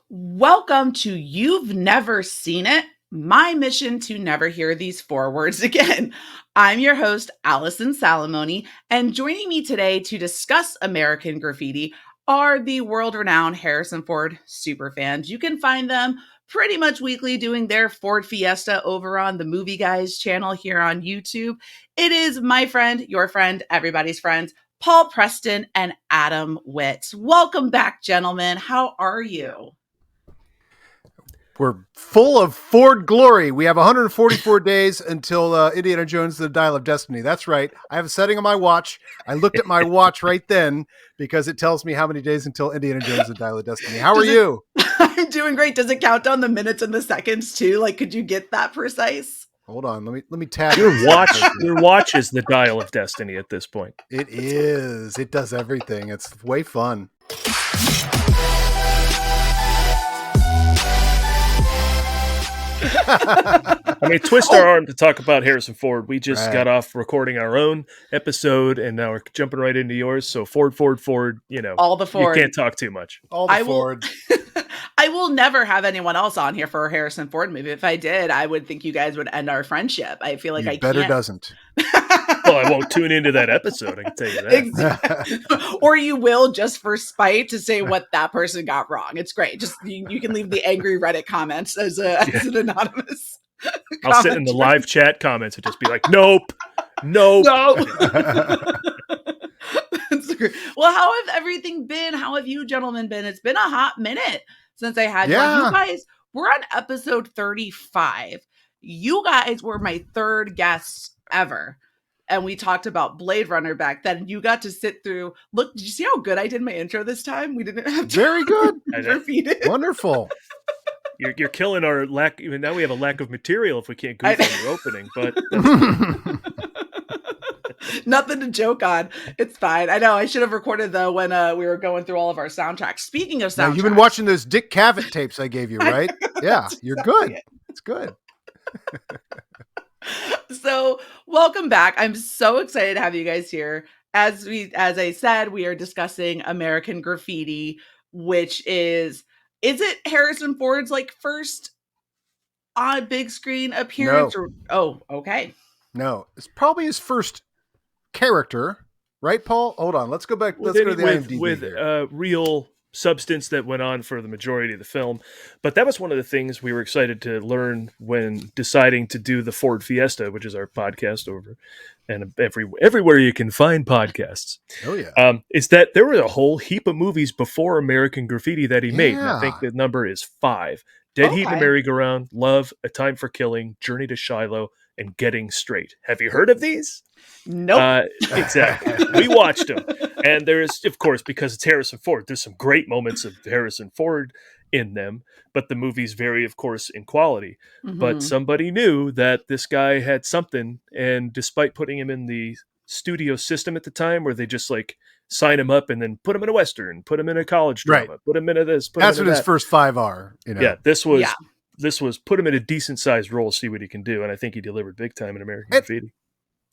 Welcome to You've Never Seen It, my mission to never hear these four words again. I'm your host, Allison Salamoni, and joining me today to discuss American Graffiti are the world-renowned Harrison Ford superfans. You can find them pretty much weekly doing their Ford Fiesta over on the Movie Guys channel here on YouTube. It is my friend, your friend, everybody's friends, Paul Preston and Adam Witt. Welcome back, gentlemen. How are you? We're full of Ford glory. We have 144 days until Indiana Jones, the Dial of Destiny. That's right. I have a setting on my watch. I looked at my watch right then because it tells me how many days until Indiana Jones, the Dial of Destiny. How are you? I'm doing great. Does it count down the minutes and the seconds too? Like, could you get that precise? Hold on. Let me tap. Your watch is the Dial of Destiny at this point. It is. It does everything. It's way fun. I mean, twist our arm to talk about Harrison Ford. We just got off recording our own episode, and now we're jumping right into yours. So Ford, you know, all the Ford. You can't talk too much. All the Ford. I will never have anyone else on here for a Harrison Ford movie. If I did, I would think you guys would end our friendship. I feel like you I better can't. Doesn't. Well, I won't tune into that episode. I can tell you that. Exactly. Or you will, just for spite, to say what that person got wrong. It's great. Just you can leave the angry Reddit comments as an anonymous. I'll sit in the live chat comments and just be like, "Nope." No. Well, how have everything been? How have you gentlemen been? It's been a hot minute since I had you on. You guys, we're on episode 35. You guys were my third guests ever. And we talked about Blade Runner back then. You got to sit through. Look, did you see how good I did my intro this time? We didn't have to very good. Repeat it. Wonderful. You're killing our lack. Even now we have a lack of material if we can't goof on your opening. But nothing to joke on. It's fine. I know I should have recorded though when we were going through all of our soundtracks. Speaking of soundtracks, now, you've been watching those Dick Cavett tapes I gave you, right? Yeah, you're good. It's good. So welcome back. I'm so excited to have you guys here. As I said, we are discussing American Graffiti, which is it Harrison Ford's like first on big screen appearance? No. Oh, okay. No, it's probably his first character, right, Paul? Hold on, let's go back. Let's go to the IMDb with real substance that went on for the majority of the film. But that was one of the things we were excited to learn when deciding to do the Ford Fiesta, which is our podcast over and everywhere you can find podcasts. Oh yeah. Is that there were a whole heap of movies before American Graffiti that he made. And I think the number is 5. Dead Heat in the Merry-Go-Round, Love, A Time for Killing, Journey to Shiloh, and Getting Straight. Have you heard of these? Nope. Exactly. We watched them. And there is, of course, because it's Harrison Ford, there's some great moments of Harrison Ford in them, but the movies vary, of course, in quality. Mm-hmm. But somebody knew that this guy had something, and despite putting him in the studio system at the time, where they just like sign him up and then put him in a Western, put him in a college drama, put him into this. That's what his first 5 are. You know? Yeah, this was put him in a decent sized role, see what he can do, and I think he delivered big time in American Graffiti.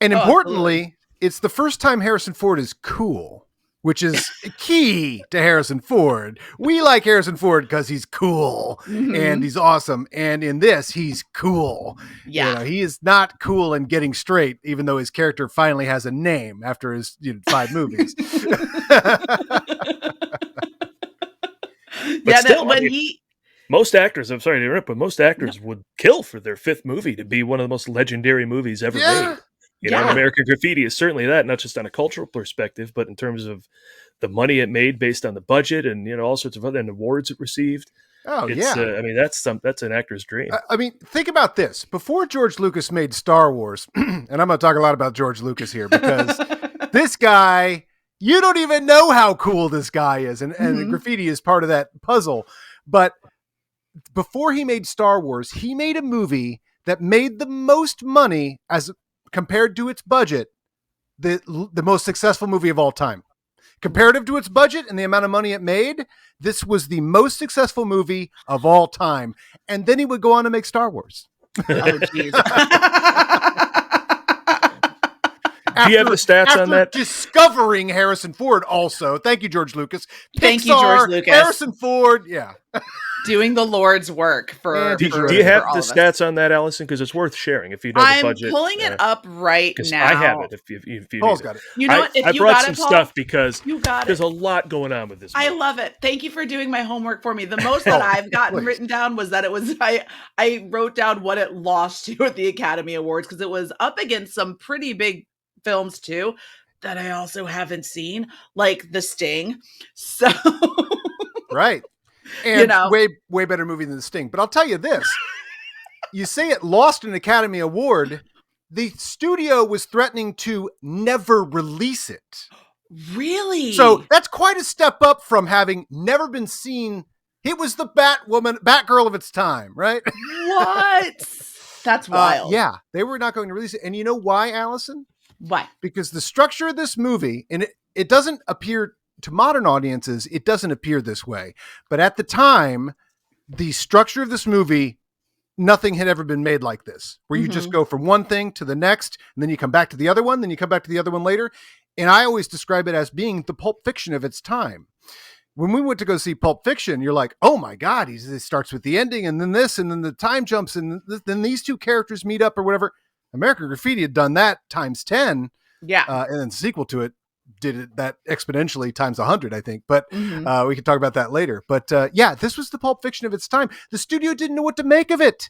And importantly, it's the first time Harrison Ford is cool, which is key to Harrison Ford. We like Harrison Ford because he's cool and he's awesome. And in this, he's cool. Yeah. You know, he is not cool in Getting Straight, even though his character finally has a name after his 5 movies. But still, most actors, I'm sorry to interrupt, but most actors would kill for their 5th movie to be one of the most legendary movies ever made. You know, American Graffiti is certainly that, not just on a cultural perspective, but in terms of the money it made based on the budget and, you know, all sorts of other awards it received. Oh, I mean, that's an actor's dream. I mean, think about this. Before George Lucas made Star Wars, and I'm going to talk a lot about George Lucas here because this guy, you don't even know how cool this guy is. And Graffiti is part of that puzzle. But before he made Star Wars, he made a movie that made the most money as compared to its budget, the most successful movie of all time. Comparative to its budget and the amount of money it made, this was the most successful movie of all time. And then he would go on to make Star Wars. Oh, geez. Do you have the stats on that? Discovering Harrison Ford also. Thank you, George Lucas. Thank you, George Lucas. Harrison Ford. Yeah. doing the Lord's work for. Do For you have all the of us. stats on that, Allison? Because it's worth sharing if you know the I'm budget. pulling it up right Because now. I have it. If you Paul's need got it. You know what? If I you brought got some it, Paul, stuff because you got there's it. a lot going on with this. I movie. love it. Thank you for doing my homework for me. The most that I've gotten please. written down was that it was I wrote down what it lost to at the Academy Awards because it was up against some pretty big films too that I also haven't seen, like The Sting. So Right. And know. way better movie than The Sting. But I'll tell you this. You say it lost an Academy Award. The studio was threatening to never release it. Really? So that's quite a step up from having never been seen. It was the Batgirl of its time, right? What? That's wild. Yeah, they were not going to release it. And you know why, Allison? Why? Because the structure of this movie, and it doesn't appear to modern audiences, it doesn't appear this way. But at the time, the structure of this movie, nothing had ever been made like this, where you just go from one thing to the next, and then you come back to the other one, then you come back to the other one later. And I always describe it as being the Pulp Fiction of its time. When we went to go see Pulp Fiction, you're like, oh my God, it starts with the ending and then this, and then the time jumps, and then these two characters meet up or whatever. American Graffiti had done that times 10. Yeah. And then the sequel to it did it that exponentially times 100, I think. But we could talk about that later. But yeah, this was the Pulp Fiction of its time. The studio didn't know what to make of it.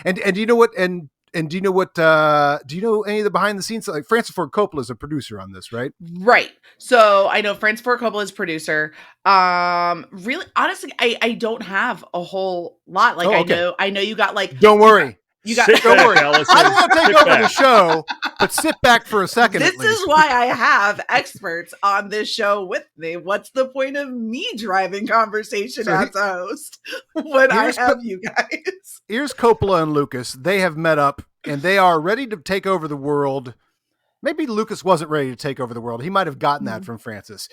And do you know what? And do you know what? Do you know any of the behind the scenes? Like Francis Ford Coppola is a producer on this, right? Right. So I know Francis Ford Coppola is producer. Really, honestly, I don't have a whole lot. Like I know you got like. Don't worry. You got. Sit Don't back, worry. Allison. I don't want to take Sit over back. the show, but sit back for a second. This at least. is why I have experts on this show with me. What's the point of me driving conversation as a host when I have you guys? Here's Coppola and Lucas. They have met up and they are ready to take over the world. Maybe Lucas wasn't ready to take over the world. He might have gotten that from Francis.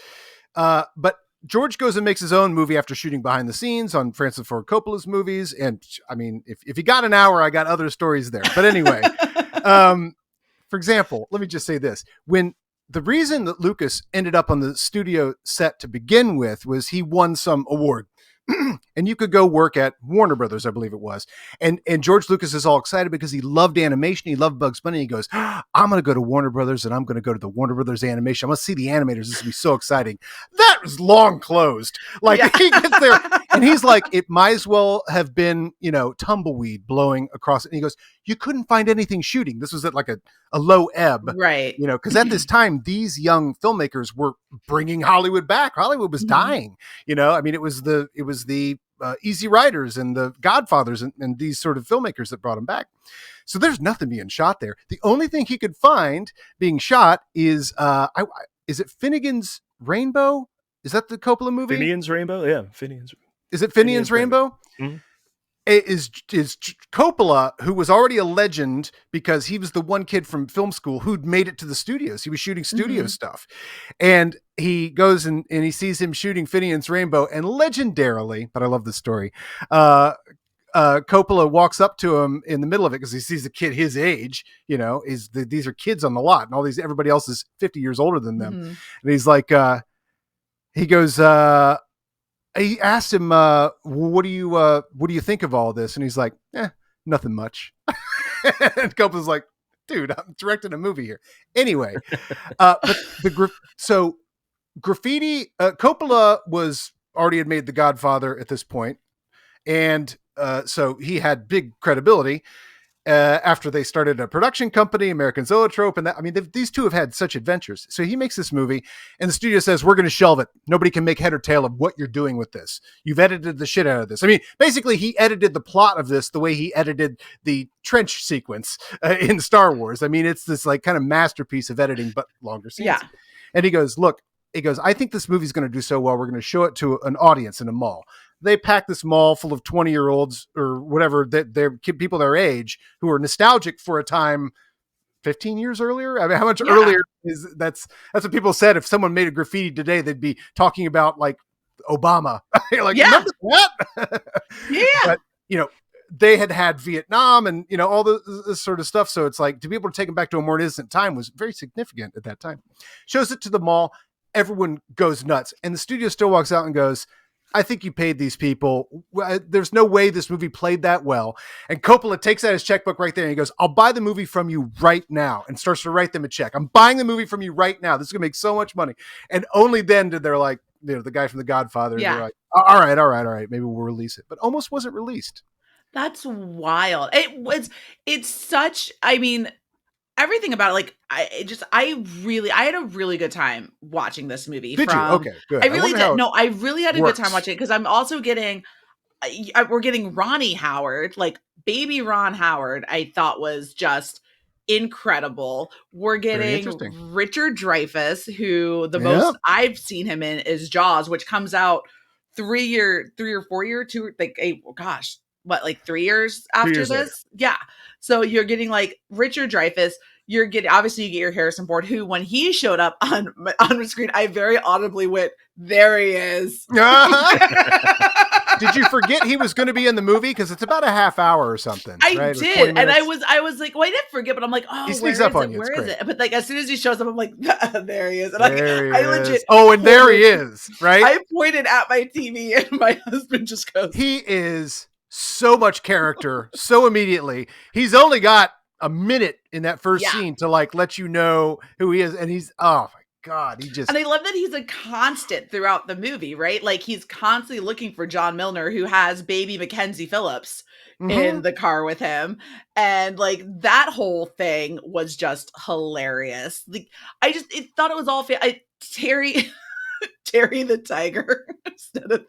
But George goes and makes his own movie after shooting behind the scenes on Francis Ford Coppola's movies. And I mean, if you got an hour, I got other stories there. But anyway, for example, let me just say this. When the reason that Lucas ended up on the studio set to begin with was he won some award. And you could go work at Warner Brothers, I believe it was. And George Lucas is all excited because he loved animation. He loved Bugs Bunny. He goes, I'm going to go to Warner Brothers and I'm going to go to the Warner Brothers animation. I'm going to see the animators. This will be so exciting. That was long closed. Like he gets there and he's like, it might as well have been, tumbleweed blowing across it. And he goes, you couldn't find anything shooting. This was at like a low ebb. Right. Because at this time, these young filmmakers were bringing Hollywood back. Hollywood was dying. I mean, it was the Easy Riders and the Godfathers and these sort of filmmakers that brought him back. So there's nothing being shot there. The only thing he could find being shot is is it Finnegan's Rainbow? Is that the Coppola movie? Finian's Rainbow? Yeah, Finian's. Is it Finian's Rainbow? Mm-hmm. It is Coppola, who was already a legend because he was the one kid from film school who'd made it to the studios. He was shooting studio stuff. And he goes and he sees him shooting Finian's Rainbow. And legendarily, but I love this story, Coppola walks up to him in the middle of it because he sees a kid his age, these are kids on the lot and everybody else is 50 years older than them. And he's like, he goes, he asked him, what do you think of all this? And he's like, nothing much. And Coppola's like, dude, I'm directing a movie here. Anyway, but Graffiti, Coppola already had made The Godfather at this point. And so he had big credibility after they started a production company, American Zoetrope. And these two have had such adventures. So he makes this movie and the studio says, we're going to shelve it. Nobody can make head or tail of what you're doing with this. You've edited the shit out of this. I mean, basically he edited the plot of this the way he edited the trench sequence in Star Wars. I mean, it's this like kind of masterpiece of editing, but longer scenes. Yeah. And he goes, I think this movie's going to do so well. We're going to show it to an audience in a mall. They pack this mall full of 20-year-olds or whatever, that they're people their age who are nostalgic for a time 15 years earlier. I mean, how much earlier is that's what people said. If someone made a Graffiti today, they'd be talking about like Obama. Like, remember that? But, they had Vietnam and, all this sort of stuff. So it's like to be able to take them back to a more innocent time was very significant at that time. Shows it to the mall. Everyone goes nuts. And the studio still walks out and goes, I think you paid these people. There's no way this movie played that well. And Coppola takes out his checkbook right there and he goes, I'll buy the movie from you right now, and starts to write them a check. I'm buying the movie from you right now. This is going to make so much money. And only then did they're like, the guy from The Godfather, they're like, all right. Maybe we'll release it. But almost wasn't released. That's wild. It's such, I mean, everything about it, like, I had a really good time watching this movie. Did you? Okay, good. I really did. No, I really had a good time watching it, because I'm also getting, we're getting Ronnie Howard, like baby Ron Howard, I thought was just incredible. We're getting Richard Dreyfuss, who the most I've seen him in is Jaws, which comes out 3 or 4 years, like 3 years after this. Later. Yeah. So you're getting like Richard Dreyfuss. You're getting, obviously you get your Harrison Ford, who when he showed up on the screen, I very audibly went, there he is. Did you forget he was going to be in the movie? Because it's about a half hour or something. I did. And I was like, well, I didn't forget, but I'm like, oh, he sneaks up on you. Where is it? But like, as soon as he shows up, I'm like, there he is. And I legit. Oh, and there he is, right? I pointed at my TV and my husband just goes. He is so much character so immediately. He's only got a minute in that first scene to like let you know who he is. And he's, oh my God, and I love that he's a constant throughout the movie, right? Like he's constantly looking for John Milner, who has baby Mackenzie Phillips in the car with him. And like that whole thing was just hilarious. Like I thought it was all Terry the tiger instead of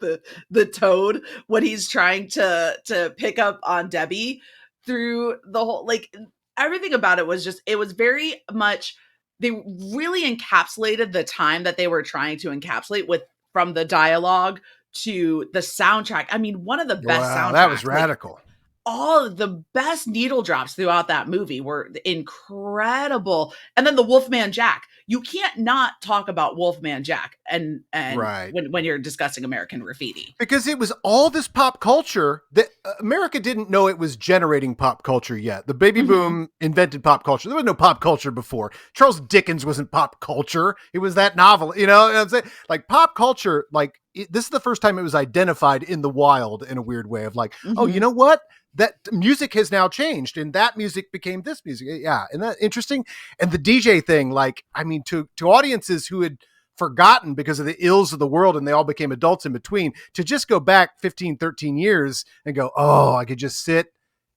the toad when he's trying to pick up on Debbie through the whole, like everything about it was just, it was very much, they really encapsulated the time that they were trying to encapsulate with, from the dialogue to the soundtrack. I mean, one of the best soundtracks. That was radical. Like, all of the best needle drops throughout that movie were incredible. And then the Wolfman Jack. You can't not talk about Wolfman Jack and right. when you're discussing American Graffiti. Because it was all this pop culture that America didn't know it was generating pop culture yet. The baby boom invented pop culture. There was no pop culture before. Charles Dickens wasn't pop culture. It was that novel, you know what I'm saying? Like pop culture, like this is the first time it was identified in the wild in a weird way of like, oh, you know what? That music has now changed and that music became this music. Yeah. And that interesting. And the DJ thing, like, I mean, to audiences who had forgotten because of the ills of the world and they all became adults in between, to just go back 15, 13 years and go, oh, I could just sit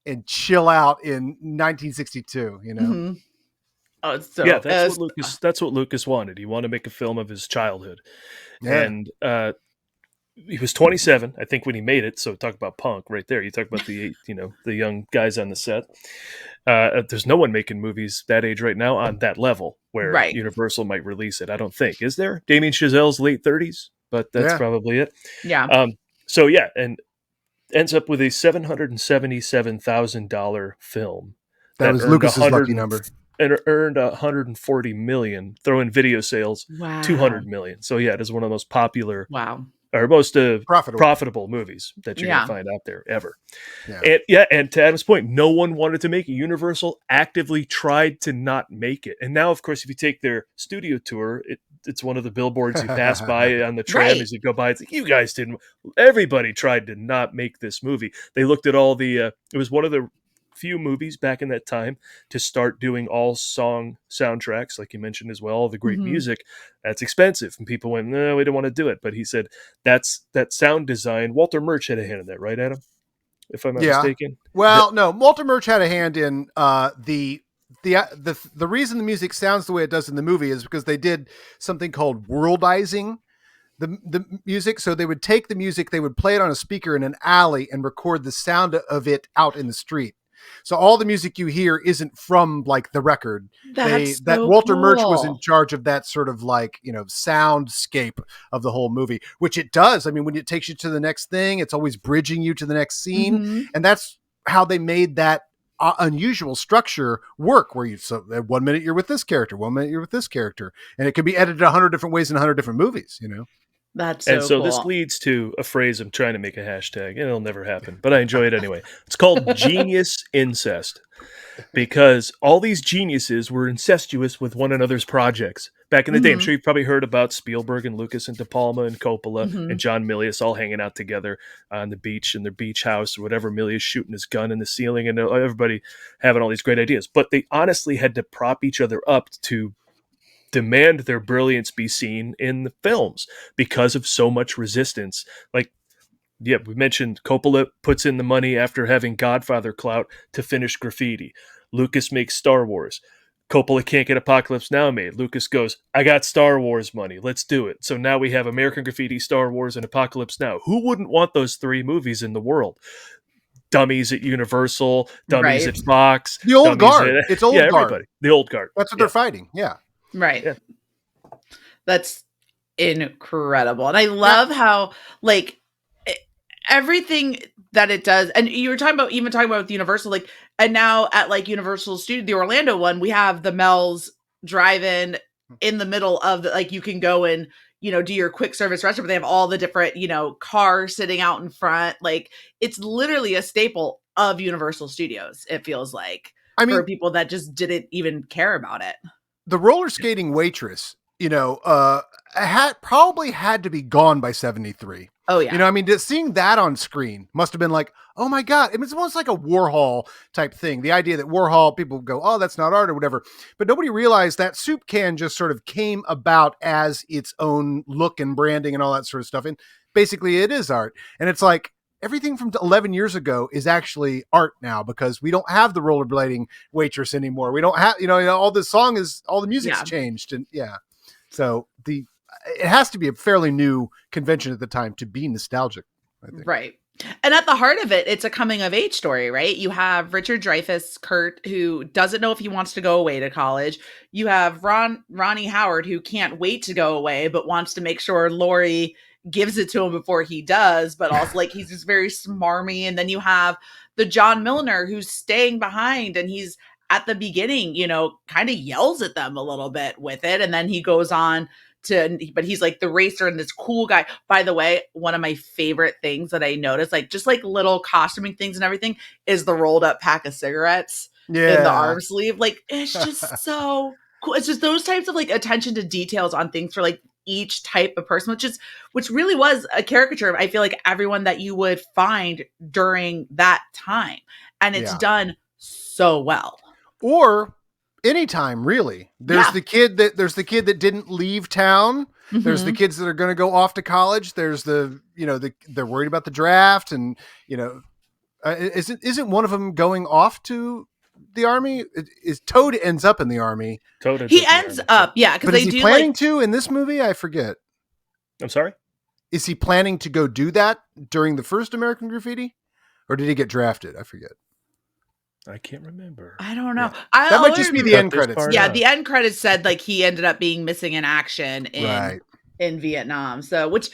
and chill out in 1962, you know? Oh, so, yeah, that's what Lucas wanted. He wanted to make a film of his childhood. Yeah. And, he was 27, I think, when he made it. So talk about punk right there. You talk about the young guys on the set. There's no one making movies that age right now on that level where Universal might release it. I don't think. Is there? Damien Chazelle's late 30s, but that's probably it. Yeah. So yeah, and ends up with a $777,000 film. That was Lucas's lucky number. And earned $140 million. Throw in video sales, $200 million. So yeah, it is one of the most popular. Wow. Or most profitable movies that you're going to find out there ever. Yeah. And to Adam's point, no one wanted to make it. Universal actively tried to not make it. And now, of course, if you take their studio tour, it's one of the billboards you pass by on the tram as you go by. It's like, you guys didn't. Everybody tried to not make this movie. They looked at all the. It was one of the few movies back in that time to start doing all song soundtracks, like you mentioned as well, all the great music. That's expensive, and people went, no, we don't want to do it. But he said that sound design. Walter Murch had a hand in that, right, Adam? If I'm not mistaken. Well, no, Walter Murch had a hand in the reason the music sounds the way it does in the movie is because they did something called worldizing the music. So they would take the music, they would play it on a speaker in an alley and record the sound of it out in the street. So all the music you hear isn't from like the record. Walter Murch was in charge of that sort of like, soundscape of the whole movie, which it does. I mean, when it takes you to the next thing, it's always bridging you to the next scene. And that's how they made that unusual structure work, where 1 minute you're with this character, 1 minute you're with this character, and it could be edited 100 different ways in 100 different movies, That's so cool. This leads to a phrase I'm trying to make a hashtag, and it'll never happen, but I enjoy it anyway. It's called genius incest, because all these geniuses were incestuous with one another's projects. Back in the day, I'm sure you've probably heard about Spielberg and Lucas and De Palma and Coppola and John Milius all hanging out together on the beach in their beach house or whatever. Milius shooting his gun in the ceiling and everybody having all these great ideas. But they honestly had to prop each other up to demand their brilliance be seen in the films because of so much resistance. Like, yeah, we mentioned Coppola puts in the money after having Godfather clout to finish Graffiti. Lucas makes Star Wars. Coppola can't get Apocalypse Now made. Lucas goes, I got Star Wars money. Let's do it. So now we have American Graffiti, Star Wars, and Apocalypse Now. Who wouldn't want those 3 movies in the world? Dummies at Universal, dummies at Fox. The old guard. It's old guard. Everybody. The old guard. That's what they're fighting. Yeah. Right. Yeah. That's incredible. And I love how, like, everything that it does, and you were talking about with Universal, like, and now at like Universal Studio, the Orlando one, we have the Mel's drive-in in the middle of the, like, you can go and, you know, do your quick service restaurant, but they have all the different, you know, cars sitting out in front. Like, it's literally a staple of Universal Studios, it feels like. I mean, for people that just didn't even care about it. The roller skating waitress, you know, probably had to be gone by 73. Oh, yeah. You know, I mean, seeing that on screen must have been like, oh my God. I mean, it's almost like a Warhol type thing. The idea that Warhol, people go, oh, that's not art or whatever. But nobody realized that soup can just sort of came about as its own look and branding and all that sort of stuff. And basically it is art. And it's like everything from 11 years ago is actually art now because we don't have the rollerblading waitress anymore. We don't have, you know, all the music's changed. And so it has to be a fairly new convention at the time to be nostalgic, I think. Right. And at the heart of it, it's a coming of age story, right? You have Richard Dreyfuss, Kurt, who doesn't know if he wants to go away to college. You have Ronnie Howard, who can't wait to go away, but wants to make sure Laurie gives it to him before he does, but also like he's just very smarmy. And then you have the John Milner who's staying behind, and he's at the beginning, you know, kind of yells at them a little bit with it. And then he goes on but he's like the racer and this cool guy. By the way, one of my favorite things that I noticed, like just like little costuming things and everything, is the rolled up pack of cigarettes in the arm sleeve. Like, it's just so cool. It's just those types of like attention to details on things for like each type of person, which really was a caricature of, I feel like, everyone that you would find during that time. And it's done so well. Or anytime, really. There's the kid that didn't leave town. Mm-hmm. There's the kids that are going to go off to college. There's they're worried about the draft, and you know, isn't one of them going off to the army? Toad ends up in the army. He ends up, because they do planning to in this movie. I forget. I'm sorry. Is he planning to go do that during the first American Graffiti, or did he get drafted? I forget. I can't remember. I don't know. Yeah. That might just be the end credits. Yeah, the end credits said like he ended up being missing in action in Vietnam. So, which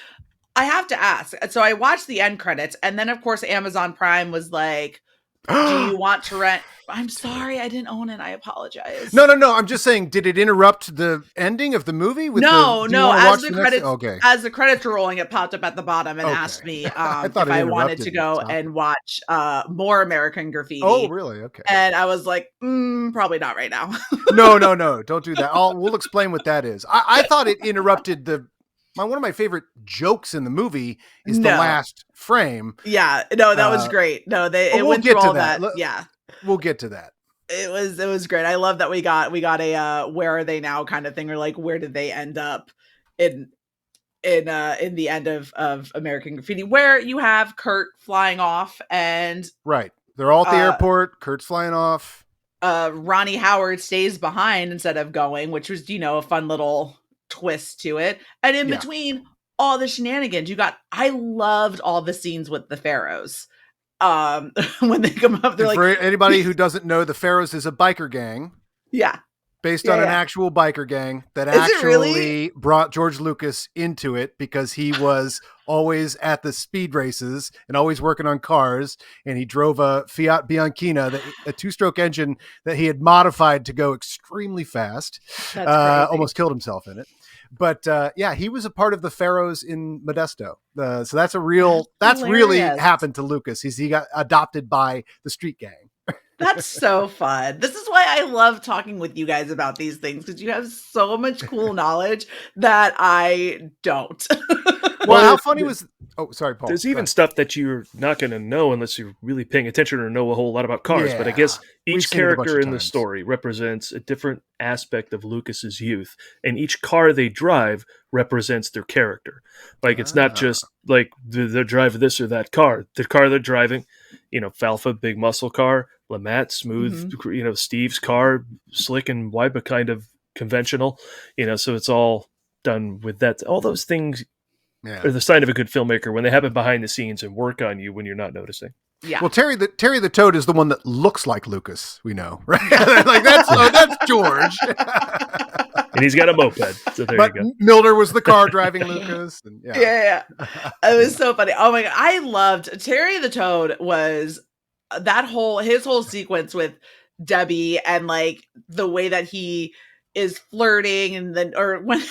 I have to ask. So I watched the end credits, and then of course Amazon Prime was like, do you want to rent? I'm sorry, I didn't own it. I apologize. No. I'm just saying, did it interrupt the ending of the movie? No. As the credits were rolling, it popped up at the bottom and asked me if I wanted to go and watch more American Graffiti. Oh, really? Okay. And I was like, probably not right now. No. Don't do that. We'll explain what that is. I thought it interrupted one of my favorite jokes in the movie is the last frame. Yeah, no, that was great. No, it went through all that. Yeah, we'll get to that. It was great. I love that we got a where are they now kind of thing, or like where did they end up in the end of American Graffiti, where you have Kurt flying off and they're all at the airport. Kurt's flying off. Ronnie Howard stays behind instead of going, which was a fun little twist to it. And in between all the shenanigans, I loved all the scenes with the Pharaohs. When they come up, they're like, for anybody who doesn't know, the Pharaohs is a biker gang. Yeah. Based on an actual biker gang that actually brought George Lucas into it because he was always at the speed races and always working on cars. And he drove a Fiat Bianchina, a 2-stroke engine that he had modified to go extremely fast. Almost killed himself in it. But he was a part of the Pharaohs in Modesto. So that's really happened to Lucas. He got adopted by the street gang. That's so fun. This is why I love talking with you guys about these things, because you have so much cool knowledge that I don't. Well, how funny was... Oh, sorry, Paul. There's Go even ahead. stuff that you're not going to know unless you're really paying attention or know a whole lot about cars. But I Yeah. guess We've each seen it a bunch character of in the times. story represents a different aspect of Lucas's youth, and each car they drive represents their character. Like, it's not just like they're driving this or that car. The car they're driving, Falfa, big muscle car, Lamette, smooth, Steve's car, slick and wide, but kind of conventional. So it's all done with that. All those things are the sign of a good filmmaker when they happen behind the scenes and work on you when you're not noticing. Yeah. Well, Terry the Toad is the one that looks like Lucas. We know, right? Like that's George. And he's got a moped. So there you go. Milner was the car driving Lucas. And yeah. It was so funny. Oh my God. I loved Terry the Toad. Was his whole sequence with Debbie, and like the way that he is flirting, and then, or when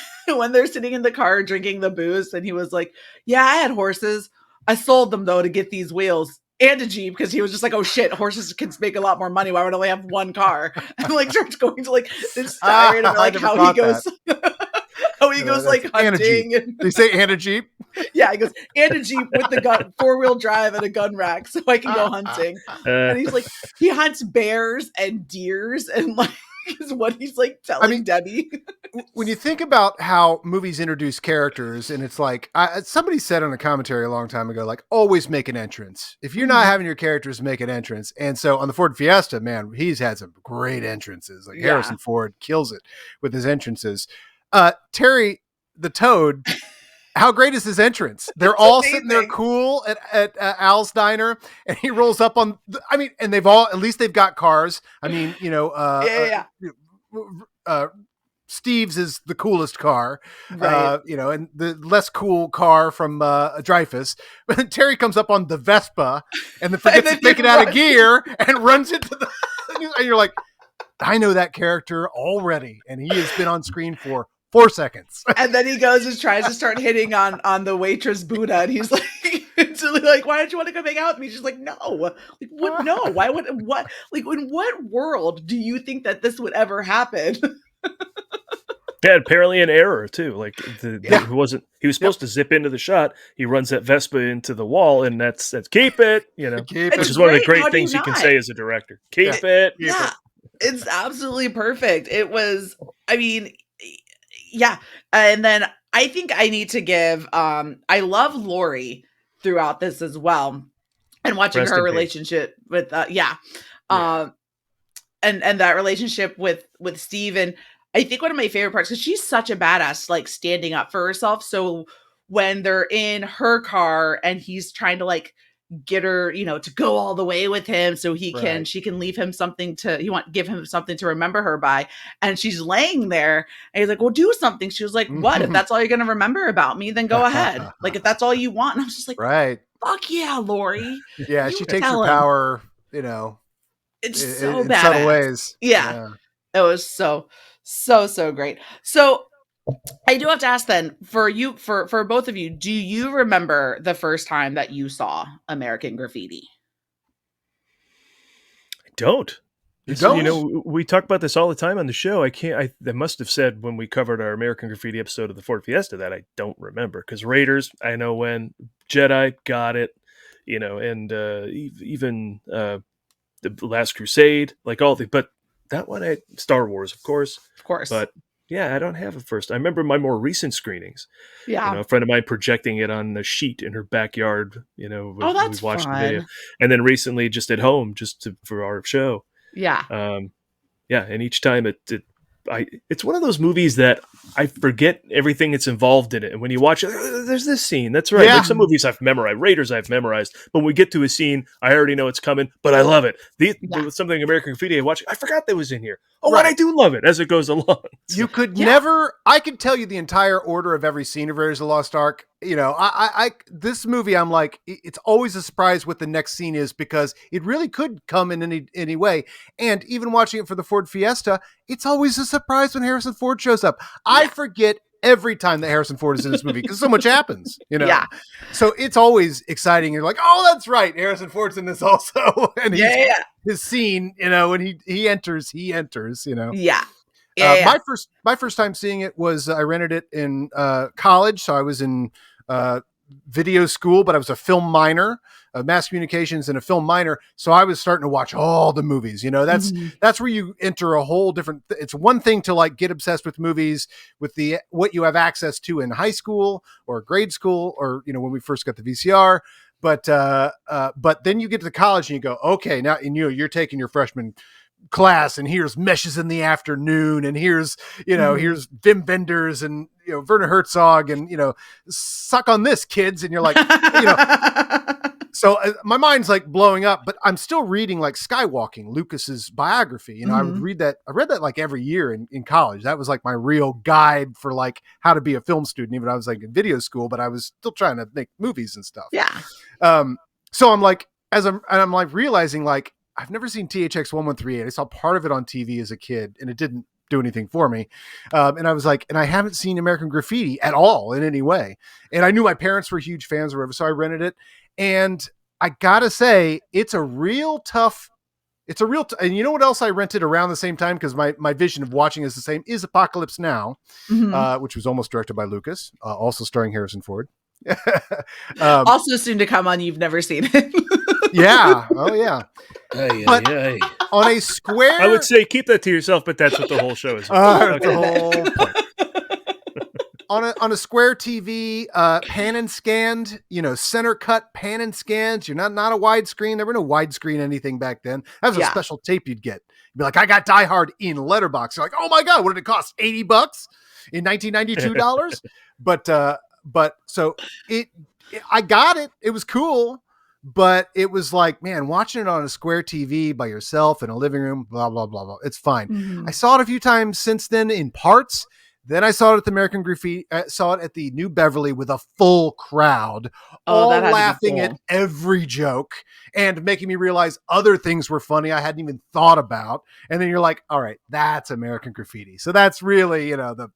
they're sitting in the car drinking the booze, and he was like, yeah, I had horses. I sold them though to get these wheels and a Jeep, because he was just like, oh shit, horses can make a lot more money. Why would I only have one car? And like starts going to like this tirade of like how he goes like hunting, and they say and a Jeep. Yeah, he goes, and a Jeep with the gun, 4-wheel drive, and a gun rack, so I can go hunting. And he's like, he hunts bears and deers, and like is what he's like telling Debbie. When you think about how movies introduce characters, and it's like, somebody said on a commentary a long time ago, like, always make an entrance. If you're not having your characters make an entrance. And so on the Ford Fiesta, man, he's had some great entrances. Like Harrison Ford kills it with his entrances. Terry the Toad, how great is his entrance? They're all sitting there cool at Al's diner, and he rolls up on, and they've all, at least they've got cars. Steve's is the coolest car, right. And the less cool car from Dreyfus. But then Terry comes up on the Vespa and then forgets to take it out of gear and runs into the, and you're like, I know that character already. And he has been on screen for 4 seconds. And then he goes and tries to start hitting on the waitress Buddha, and he's like, like, why don't you want to come hang out with me? She's like, no. Like, what? No. Why would, what? Like, in what world do you think that this would ever happen? Yeah, apparently an error too. Like he was supposed to zip into the shot. He runs that Vespa into the wall, and that's keep it. Keep which it. is one of the great things you can say as a director. Keep it. Yeah, it's absolutely perfect. It was. Yeah, and then I think I need to give. I love Lori throughout this as well, and watching her relationship with and that relationship with Steve. And I think one of my favorite parts, because she's such a badass, like standing up for herself. So when they're in her car and he's trying to like get her, to go all the way with him, so she can leave him something give him something to remember her by. And she's laying there, and he's like, well, do something. She was like, what? If that's all you're going to remember about me, then go ahead. Like, if that's all you want. And I was just like, right. Fuck yeah, Lori. Yeah, she takes her power, it's so bad. In subtle ways. Yeah. It was so great. So I do have to ask then, for you, for both of you, do you remember the first time that you saw American Graffiti? I don't. You don't? We talk about this all the time on the show. I must have said when we covered our American Graffiti episode of the Ford Fiesta that I don't remember, because Raiders, I know when. Jedi, got it. And even The Last Crusade, like all the, but that one, Star Wars, of course. But yeah, I don't have it first. I remember my more recent screenings. Yeah. A friend of mine projecting it on the sheet in her backyard, that's we watched fun. the video. And then recently just at home, for our show. Yeah. And each time it's one of those movies that I forget everything that's involved in it. And when you watch it, there's this scene. That's right. Yeah. Like some movies I've memorized. Raiders I've memorized. But when we get to a scene, I already know it's coming, but I love it. Something American Graffiti I watch, I forgot that was in here. Oh, right. And I do love it as it goes along. You could never, I could tell you the entire order of every scene of Raiders of the Lost Ark. This movie, I'm like, it's always a surprise what the next scene is, because it really could come in any way. And even watching it for the Ford Fiesta, it's always a surprise when Harrison Ford shows up. I forget every time that Harrison Ford is in this movie because so much happens, Yeah. So it's always exciting. You're like, oh, that's right, Harrison Ford's in this also, and his scene, when he enters, Yeah. My first time seeing it was I rented it in college, so I was in video school, but I was a film minor, mass communications and a film minor. So I was starting to watch all the movies. That's where you enter a whole different. It's one thing to like get obsessed with movies with what you have access to in high school or grade school, or when we first got the VCR. But then you get to college and you go, okay, now you're taking your freshman class, and here's Meshes in the Afternoon, and here's here's Wim Wenders and Werner Herzog, and suck on this, kids, and you're like so my mind's like blowing up, but I'm still reading like Skywalking, Lucas's biography. I would read that. I read that like every year in college. That was like my real guide for like how to be a film student, even though I was like in video school, but I was still trying to make movies and stuff. Yeah. So I'm like, I'm like realizing like, I've never seen THX 1138. I saw part of it on TV as a kid, and it didn't do anything for me. And I was like, and I haven't seen American Graffiti at all in any way. And I knew my parents were huge fans or whatever, so I rented it. And I gotta say, it's a real tough. And you know what else I rented around the same time, because my vision of watching is the same, is Apocalypse Now, which was almost directed by Lucas, also starring Harrison Ford. Also soon to come on You've Never Seen It. Yeah. Oh, yeah. On a square, I would say keep that to yourself, but that's what the whole show is. The whole point. On a square TV, pan and scanned, center cut, pan and scanned. You're not a widescreen. There were no widescreen anything back then. That was a special tape you'd get. You'd be like, I got Die Hard in letterbox. You're like, oh my God, what did it cost? $80 in $1992. But so I got it. It was cool. But it was like, man, watching it on a square TV by yourself in a living room, blah, blah, blah, blah. It's fine. I saw it a few times since then in parts. Then I saw it at the American Graffiti. I saw it at the New Beverly with a full crowd, all laughing at every joke and making me realize other things were funny I hadn't even thought about. And then you're like, all right, that's American Graffiti. So that's really, the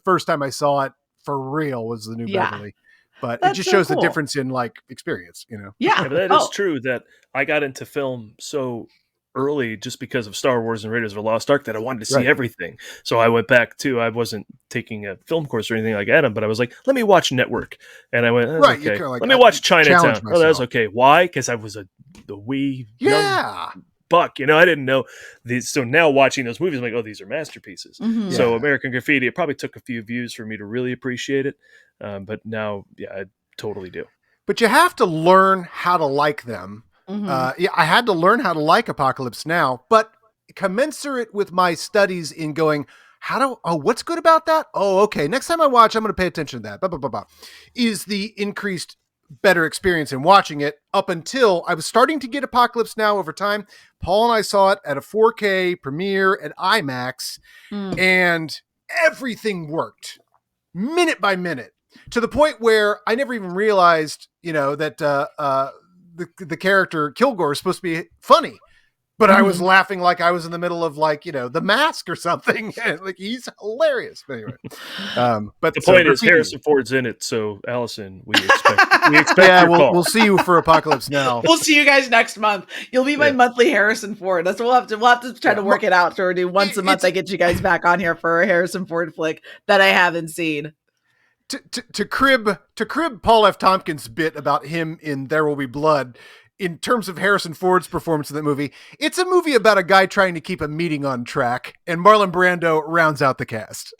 first time I saw it for real was the New Beverly. But it just shows the difference in like experience, Yeah, but that is true that I got into film so early just because of Star Wars and Raiders of the Lost Ark that I wanted to see everything. So I went back to, I wasn't taking a film course or anything like Adam, but I was like, let me watch Network. And I went, okay. Like, let me watch Chinatown. Oh, that's okay. Why? Because I was the wee young buck, I didn't know these. So now watching those movies, I'm like, oh, these are masterpieces. So American Graffiti, it probably took a few views for me to really appreciate it. But now, I totally do. But you have to learn how to like them. I had to learn how to like Apocalypse Now, but commensurate with my studies in going, what's good about that? Oh, okay. Next time I watch, I'm going to pay attention to that. Blah, blah, blah, blah. Is the increased better experience in watching it up until I was starting to get Apocalypse Now over time. Paul and I saw it at a 4K premiere at IMAX, and everything worked minute by minute to the point where I never even realized, that the character Kilgore is supposed to be funny. But I was laughing like I was in the middle of like, The Mask or something. Like he's hilarious. But anyway, but the point is Harrison Ford's in it. So Allison, we expect yeah, we'll see you for Apocalypse Now. We'll see you guys next month. You'll be my monthly Harrison Ford. That's what we'll have to try to work it out. So we'll do once a month. I get you guys back on here for a Harrison Ford flick that I haven't seen. To crib Paul F. Tompkins' bit about him in There Will Be Blood, in terms of Harrison Ford's performance in that movie, it's a movie about a guy trying to keep a meeting on track, and Marlon Brando rounds out the cast.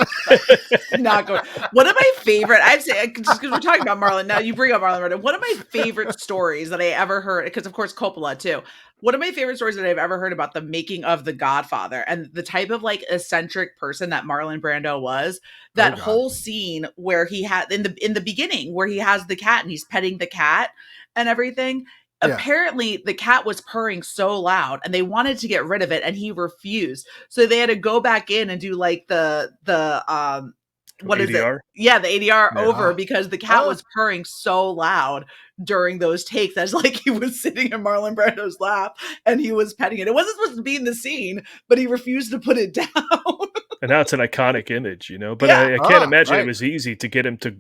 Not good. One of my favorite, I'd say, just because we're talking about Marlon, now you bring up Marlon Brando, one of my favorite stories that I ever heard, because of course Coppola too, one of my favorite stories that I've ever heard about the making of The Godfather and the type of like eccentric person that Marlon Brando was, that whole scene where he had in the beginning where he has the cat and he's petting the cat and everything. Yeah. Apparently the cat was purring so loud and they wanted to get rid of it and he refused. So they had to go back in and do like the what ADR? Is it? Yeah, the ADR over because the cat was purring so loud during those takes as like he was sitting in Marlon Brando's lap and he was petting it. It wasn't supposed to be in the scene, but he refused to put it down. And now it's an iconic image, But Yeah. I can't imagine right. it was easy to get him to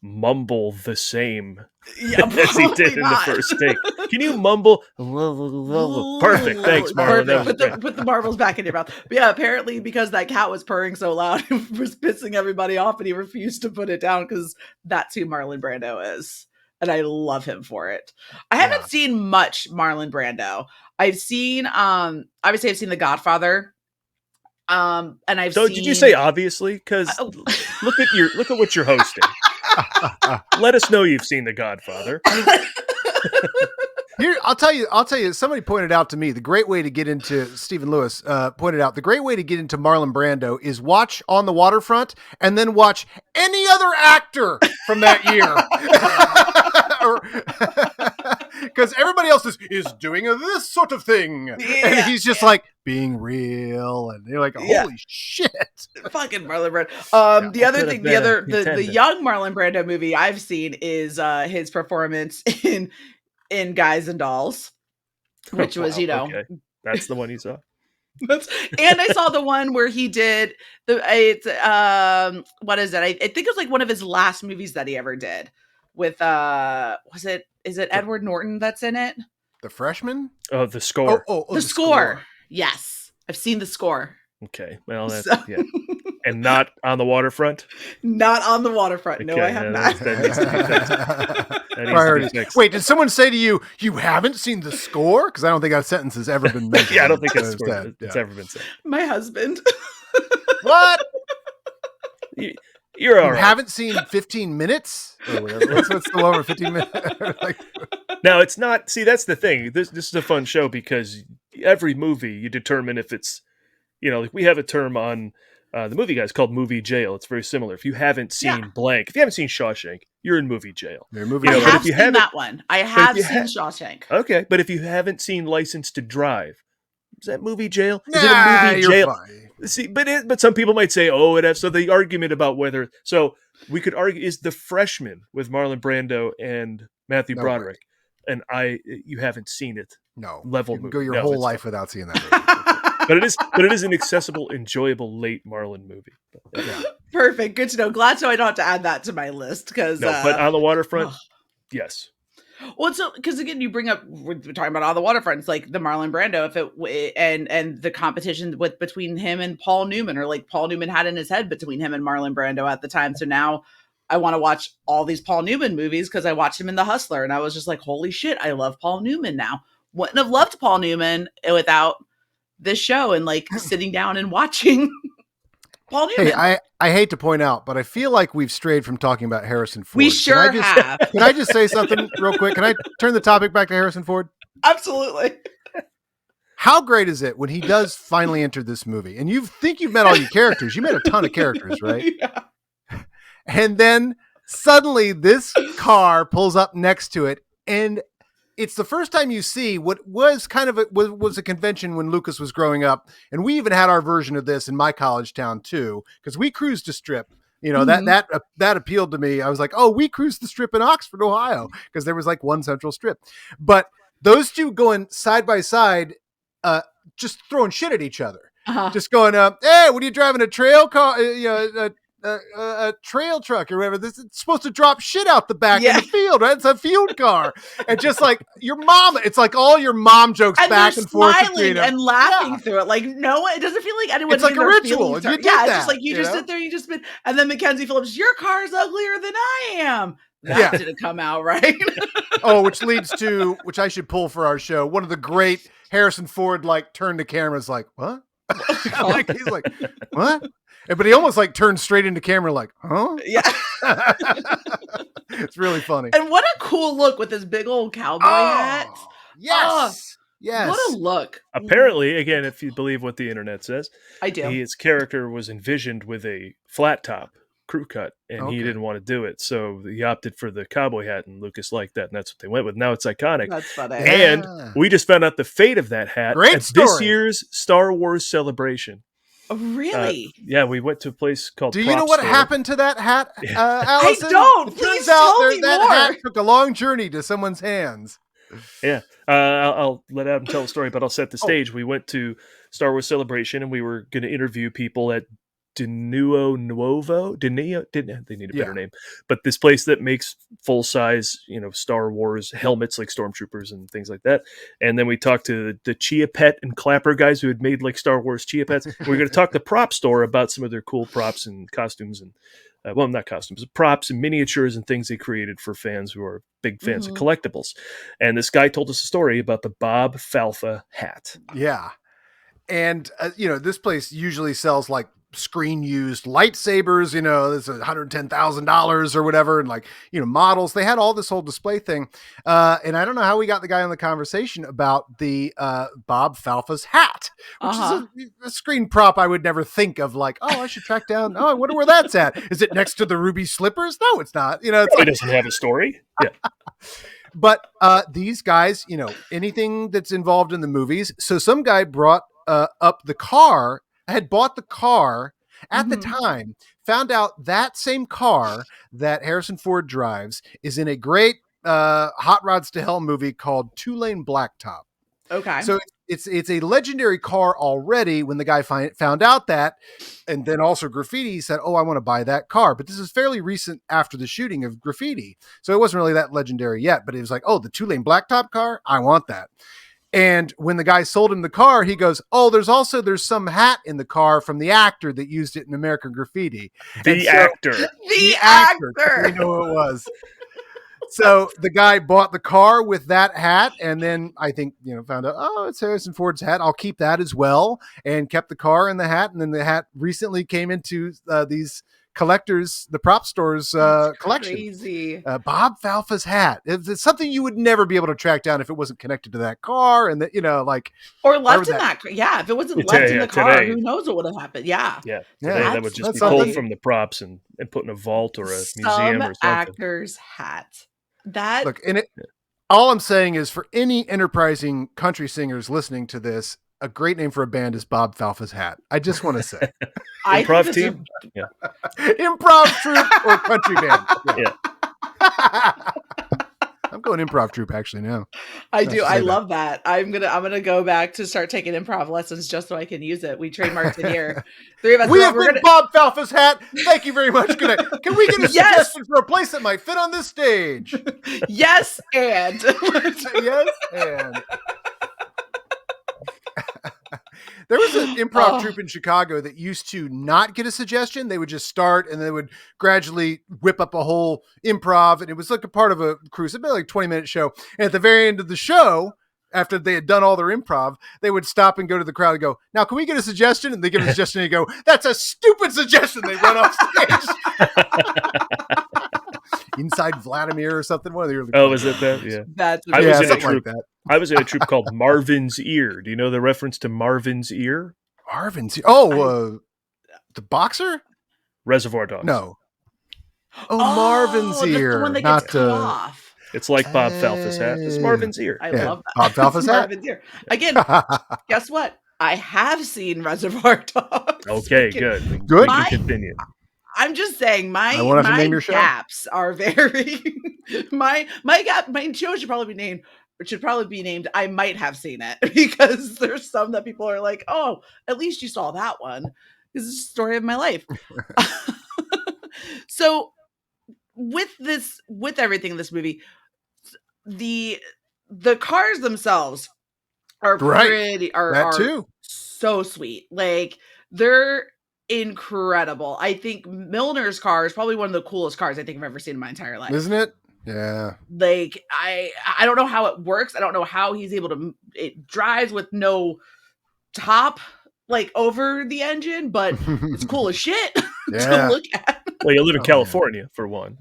mumble the same as he probably did in the not. first take. Can you mumble? Perfect. Thanks, Marlon. That was Perfect. Put the marbles back in your mouth. But yeah, apparently because that cat was purring so loud, it was pissing everybody off, and he refused to put it down because that's who Marlon Brando is. And I love him for it. I haven't seen much Marlon Brando. I've seen obviously I've seen The Godfather. And I've seen. Did you say obviously? Because look at what you're hosting. Let us know you've seen The Godfather. Here, I'll tell you. Somebody pointed out to me the great way to get into Stephen Lewis. Pointed out the great way to get into Marlon Brando is watch On the Waterfront and then watch any other actor from that year, because everybody else is doing this sort of thing, and he's just like being real, and you're like, holy shit, fucking Marlon Brando. The other thing, the young Marlon Brando movie I've seen is his performance in Guys and Dolls, which was, okay. That's the one you saw. And I saw the one where he did what is it? I think it was like one of his last movies that he ever did with is it Edward Norton that's in it? The Freshman? Oh, The Score. The Score. Yes. I've seen The Score. Okay. Well, that's and not On the Waterfront? Not On the Waterfront. Okay, no, I have not. Wait, did someone say to you, you haven't seen The Score? Because I don't think that sentence has ever been mentioned. I don't think it's ever been said. My husband. What? You're all right. You haven't seen 15 minutes? Or whatever. What's the one with 15 minutes? No, it's not. See, that's the thing. This is a fun show because every movie you determine if it's, like we have a term on the movie guys called movie jail. It's very similar. If you haven't seen blank, if you haven't seen Shawshank, you're in movie jail. I have seen that one. I have seen Shawshank. Okay, but if you haven't seen License to Drive, is that movie jail? Is it a movie jail? Fine. See, but some people might say, oh, it has. So the argument about whether, so we could argue, is The Freshman with Marlon Brando and Matthew Broderick, and you haven't seen it. No, level you can go your whole life without seeing that movie. But it is an accessible, enjoyable late Marlon movie. Perfect. Good to know. Glad so I don't have to add that to my list because. No, but On the Waterfront, yes. Well, so because again, you bring up we're talking about On the Waterfront. It's like the Marlon Brando, and the competition between him and Paul Newman, or like Paul Newman had in his head between him and Marlon Brando at the time. So now I want to watch all these Paul Newman movies because I watched him in The Hustler, and I was just like, holy shit, I love Paul Newman now. Wouldn't have loved Paul Newman without this show and like sitting down and watching Paul Newman. Hey, I hate to point out, but I feel like we've strayed from talking about Harrison Ford. We sure have. Can I just say something real quick? Can I turn the topic back to Harrison Ford? Absolutely. How great is it when he does finally enter this movie and you think you've met all your characters? You met a ton of characters, right? Yeah. And then suddenly this car pulls up next to it, and it's the first time you see what was kind of was a convention when Lucas was growing up. And we even had our version of this in my college town too, because we cruised a strip. That appealed to me. I was like, oh, we cruised the strip in Oxford, Ohio, because there was like one central strip. But those two going side by side, just throwing shit at each other. Just going, hey, what are you driving, a trail car? A trail truck or whatever. This is supposed to drop shit out the back in the field, right? It's a field car. And just like your mom, it's like all your mom jokes and back and forth. Smiling and laughing through it. Like, no, it doesn't feel like anyone's It's like a ritual. It's just like you just sit there, you just spin. And then Mackenzie Phillips, your car's uglier than I am. That didn't come out right. which I should pull for our show. One of the great Harrison Ford, like, turn to cameras like, what? Like, he's like, what? But he almost like turned straight into camera like, huh? Yeah. It's really funny. And what a cool look with his big old cowboy hat. Yes. Yes. What a look. Apparently, again, if you believe what the internet says, I do. His character was envisioned with a flat top crew cut, and he didn't want to do it. So he opted for the cowboy hat, and Lucas liked that, and that's what they went with. Now it's iconic. That's funny. And we just found out the fate of that hat at this year's Star Wars Celebration. Oh, really? Yeah, we went to a place called Do you know what happened to that hat, Allison? I don't. It turns out that hat took a long journey to someone's hands. Yeah. I'll let Adam tell the story, but I'll set the stage. We went to Star Wars Celebration, and we were going to interview people at De Nuevo. They need a better name, but this place that makes full size, Star Wars helmets like stormtroopers and things like that. And then we talked to the Chia Pet and Clapper guys who had made like Star Wars Chia Pets. We're going to talk to Prop Store about some of their cool props and costumes and not costumes, props and miniatures and things they created for fans who are big fans of collectibles. And this guy told us a story about the Bob Falfa hat. Yeah. And, this place usually sells like screen used lightsabers, this is $110,000 or whatever. And like, models, they had all this whole display thing. And I don't know how we got the guy on the conversation about the Bob Falfa's hat, which is a screen prop I would never think of, like, oh, I should track down. Oh, I wonder where that's at. Is it next to the ruby slippers? No, it's not. It doesn't have a story. Yeah. But these guys, anything that's involved in the movies. So some guy brought up the car. I had bought the car at the time, found out that same car that Harrison Ford drives is in a great Hot Rods to Hell movie called Two Lane Blacktop. Okay. So it's a legendary car already when the guy found out that, and then also Graffiti said, oh, I want to buy that car. But this is fairly recent after the shooting of Graffiti. So it wasn't really that legendary yet, but it was like, oh, the Two Lane Blacktop car? I want that. And when the guy sold him the car, he goes, oh, there's some hat in the car from the actor that used it in American Graffiti. The actor. The actor. We know who it was. So the guy bought the car with that hat, and then I think, found out, oh, it's Harrison Ford's hat. I'll keep that as well, and kept the car and the hat. And then the hat recently came into these collectors, the prop stores collection. Crazy. Bob Falfa's hat. It's something you would never be able to track down if it wasn't connected to that car, and or left in that. Yeah, if it wasn't left in the car, today, who knows what would have happened? Yeah. That would just be pulled from the props and put in a vault or a museum or something. Actor's hat. That look, and all I'm saying is, for any enterprising country singers listening to this, a great name for a band is Bob Falfa's hat. I just want to say. Improv team? Yeah. Improv troupe or country band. Yeah. I'm going improv troupe actually now. I do. I love that. I'm gonna go back to start taking improv lessons just so I can use it. We trademarked it here. Three of us. We have been Bob Falfa's hat. Thank you very much. Good night. Can we get a suggestion for a place that might fit on this stage? Yes, and yes, and. There was an improv troupe in Chicago that used to not get a suggestion. They would just start and they would gradually whip up a whole improv. And it was like a part of a cruise. It'd be like a 20-minute show. And at the very end of the show, after they had done all their improv, they would stop and go to the crowd and go, now, can we get a suggestion? And they give a suggestion and you go, that's a stupid suggestion. They run off stage. Inside Vladimir or something. One of the early is it that? Yeah. That's I was in a troupe. Like that. I was in a troupe called Marvin's Ear. Do you know the reference to Marvin's Ear? Marvin's Ear. Oh, the boxer? Reservoir Dogs. No. Oh, Marvin's Ear. The one that gets cut off. It's like Bob Falfa's hat. It's Marvin's Ear. I love that. Bob Falfa's hat. Marvin's Ear. Again, guess what? I have seen Reservoir Dogs. Okay, good. We can continue. I'm just saying my gaps are very my show should probably be named I might have seen it, because there's some that people are like, oh, at least you saw that one. This is the story of my life. So with everything in this movie, the cars themselves are are so sweet. Like, they're incredible. I think Milner's car is probably one of the coolest cars I think I've ever seen in my entire life. Isn't it? Yeah. Like, I don't know how it works. I don't know how he's able to. It drives with no top, like, over the engine, but it's cool as shit to look at. Well, you live in California for one.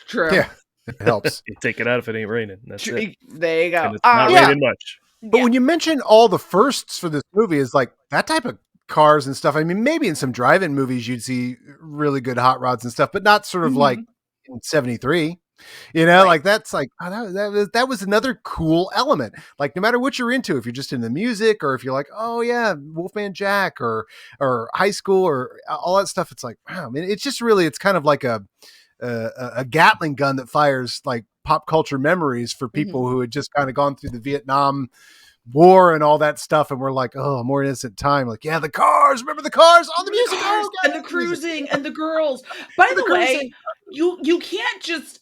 True. Yeah, it helps. You take it out if it ain't raining. That's it. There you go. And it's not raining much. But when you mention all the firsts for this movie, is like that type of cars and stuff. I mean, maybe in some drive-in movies you'd see really good hot rods and stuff, but not sort of like in 73. Like that's like, that was another cool element. Like, no matter what you're into, if you're just into music, or if you're like, oh yeah, Wolfman Jack or high school or all that stuff, it's like, wow, man, it's just really, it's kind of like a Gatling gun that fires like pop culture memories for people who had just kind of gone through the Vietnam war and all that stuff, and we're like, oh, more innocent time. Like, yeah, the cars. Remember the cars on the Remember music. cars Oh, and God, the the music. cruising and the girls. By And the the way, cruising. you can't just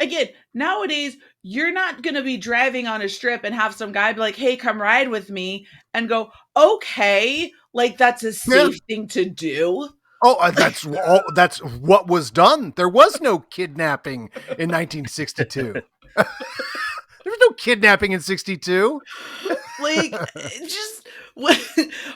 again nowadays you're not going to be driving on a strip and have some guy be like, "Hey, come ride with me," and go, "Okay," like that's a Yeah. safe thing to do. Oh, that's what was done. There was no kidnapping in 1962. There was no kidnapping in 62. Like just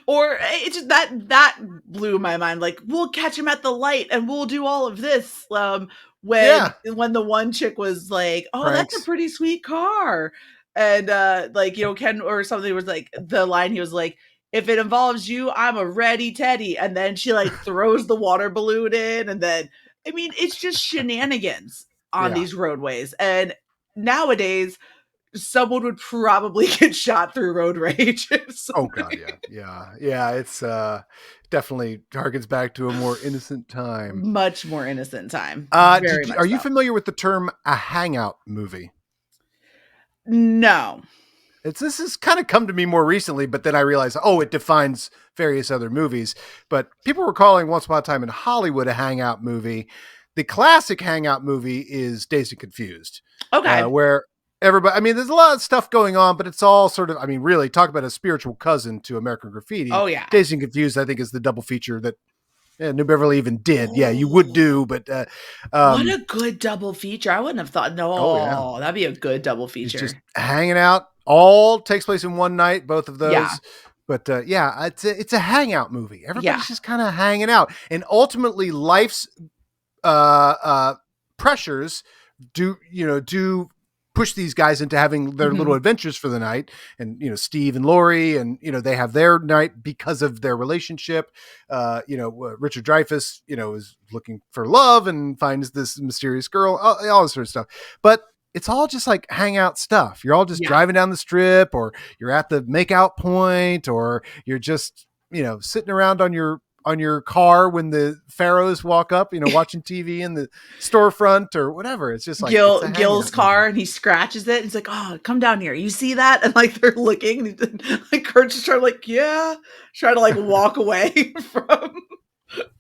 or it just that blew my mind. Like, we'll catch him at the light and we'll do all of this. Yeah. When the one chick was like, "Oh, that's a Pranks. pretty sweet car," and like, Ken or something was like the line he was like, "If it involves you, I'm a ready Teddy," and then she like throws the water balloon in, and then I mean, it's just shenanigans on Yeah. these roadways, and nowadays someone would probably get shot through road rage. Oh God, yeah. It's definitely harkens back to a more innocent time. Much more innocent time. Very much Are you so. familiar with the term a hangout movie? No. This has kind of come to me more recently, but then I realized, oh, it defines various other movies. But people were calling Once Upon a Time in Hollywood a hangout movie. The classic hangout movie is Dazed and Confused, Okay. where everybody, I mean, there's a lot of stuff going on, but it's all sort of, I mean, really talk about a spiritual cousin to American Graffiti. Oh, yeah. Dazed and Confused, I think, is the double feature that New Beverly even did. Yeah, you would do, but what a good double feature. I wouldn't have thought, oh yeah, that'd be a good double he's feature. just hanging out. All takes place in one night, both of those. Yeah. But yeah, it's a hangout movie. Everybody's Yeah. just kind of hanging out, and ultimately, life's pressures do push these guys into having their little adventures for the night. And Steve and Lori, and they have their night because of their relationship. Richard Dreyfuss is looking for love and finds this mysterious girl, all this sort of stuff. But it's all just like hangout stuff. You're all just driving down the strip, or you're at the makeout point, or you're just sitting around on your car when the pharaohs walk up, watching TV in the storefront or whatever. It's just like Gil's car, and he scratches it. He's like, "Oh, come down here. You see that?" And like they're looking, and like Kurt's just trying to like walk away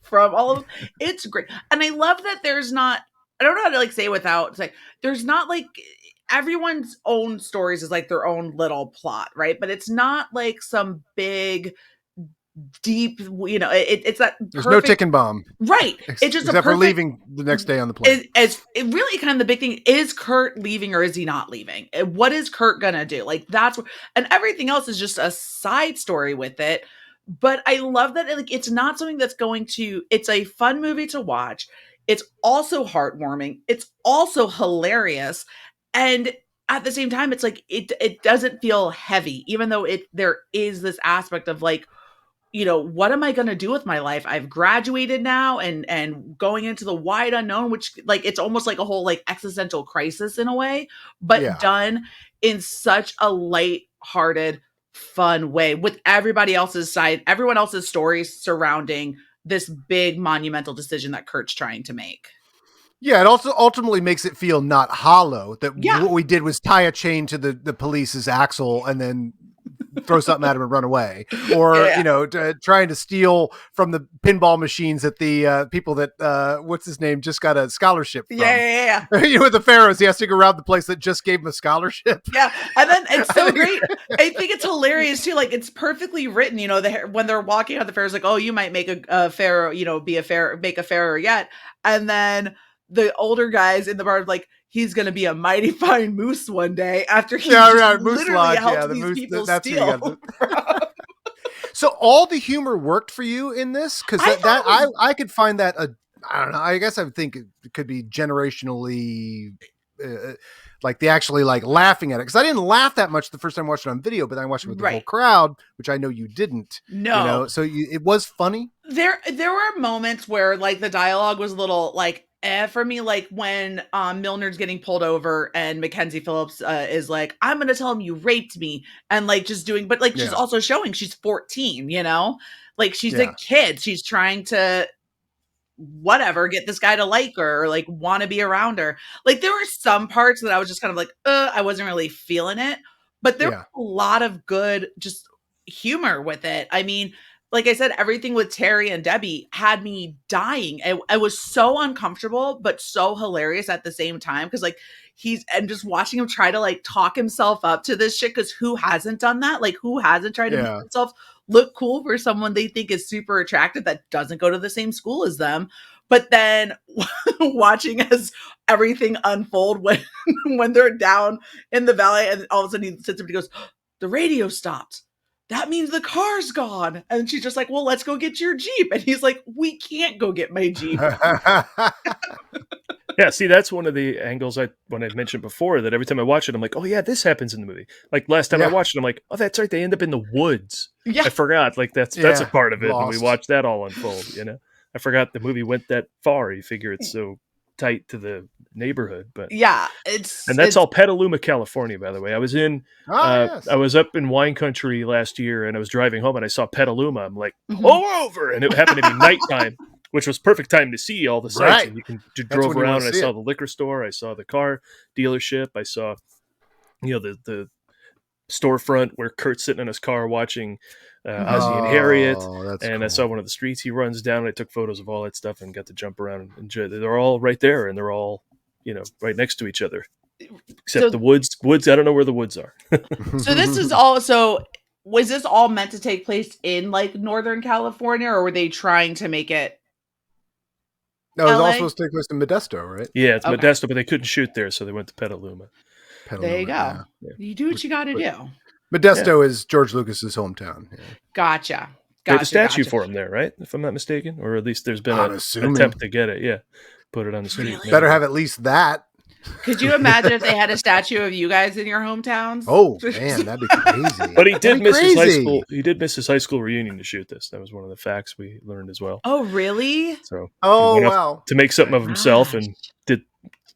from all of it. It's great. And I love that there's not, I don't know how to like say it without, it's like there's not like everyone's own stories is like their own little plot, right? But it's not like some big deep, it's that there's no ticking bomb, right? It's just except for leaving the next day on the plane. It really kind of the big thing is Kurt leaving or is he not leaving? What is Kurt gonna do? Like that's and everything else is just a side story with it. But I love that like it's not something that's going to. It's a fun movie to watch. It's also heartwarming. It's also hilarious, and at the same time, it's like it doesn't feel heavy, even though there is this aspect of like, what am I going to do with my life? I've graduated now and going into the wide unknown, which like, it's almost like a whole like existential crisis in a way, but done in such a light-hearted, fun way with everyone else's stories surrounding this big monumental decision that Kurt's trying to make. Yeah, it also ultimately makes it feel not hollow that what we did was tie a chain to the police's axle and then throw something at him and run away, or trying to steal from the pinball machines that the people that what's his name just got a scholarship from. With the pharaohs, he has to go around the place that just gave him a scholarship. And then it's so great. I think it's hilarious too. Like it's perfectly written. When they're walking out the pharaoh's like, "Oh, you might make a pharaoh, make a pharaoh yet," and then the older guys in the bar like, he's going to be a mighty fine moose one day after he literally helped these people steal. So all the humor worked for you in this? Because I could find that I don't know. I guess I would think it could be generationally like they actually like laughing at it. Because I didn't laugh that much the first time I watched it on video, but then I watched it with the whole crowd, which I know you didn't. No. So it was funny. There were moments where like the dialogue was a little like for me, like when Milner's getting pulled over and Mackenzie Phillips is like, "I'm going to tell him you raped me," and like just doing, but like she's also showing she's 14, like she's a kid. She's trying to get this guy to like her or like want to be around her. Like there were some parts that I was just kind of like, I wasn't really feeling it. but there was a lot of good just humor with it. I mean, like I said, everything with Terry and Debbie had me dying. I was so uncomfortable, but so hilarious at the same time. Because like and just watching him try to like talk himself up to this shit. Because who hasn't done that? Like who hasn't tried to make himself look cool for someone they think is super attractive that doesn't go to the same school as them? But then watching as everything unfold when they're down in the valley, and all of a sudden he sits up and he goes, "The radio stopped. That means the car's gone." And she's just like, "Well, let's go get your Jeep." And he's like, "We can't go get my Jeep." Yeah, see, that's one of the angles when I mentioned before, that every time I watch it, I'm like, oh yeah, this happens in the movie. Like last time I watched it, I'm like, oh, that's right, they end up in the woods. Yeah. I forgot. Like that's a part of it. Lost. And we watched that all unfold, you know. I forgot the movie went that far. You figure it's so tight to the neighborhood, but that's all Petaluma, California, by the way. I was I was up in wine country last year, and I was driving home and I saw Petaluma. I'm like, pull over, and it happened to be nighttime, which was perfect time to see all the sights. And you can drove around, and I saw the liquor store, I saw the car dealership, I saw the storefront where Kurt's sitting in his car watching Ozzy and Harriet, and cool. I saw one of the streets he runs down, and I took photos of all that stuff and got to jump around and enjoy. They're all right there, and they're all right next to each other, except the woods. I don't know where the woods are. So this is also, was this all meant to take place in like Northern California, or were they trying to make it? No, it was all supposed to take place in Modesto, right? Yeah, it's Modesto, but they couldn't shoot there, so they went to Petaluma. There you go. Yeah. You do what you got to do. Modesto is George Lucas's hometown. Yeah. Gotcha. They have a statue for him there, right? If I'm not mistaken, or at least there's been an attempt to get it. Yeah, put it on the street. Really? Better have at least that. Could you imagine if they had a statue of you guys in your hometowns? Oh man, that'd be crazy. But he did miss his high school. He did miss his high school reunion to shoot this. That was one of the facts we learned as well. Oh really? So wow. To make something of himself, and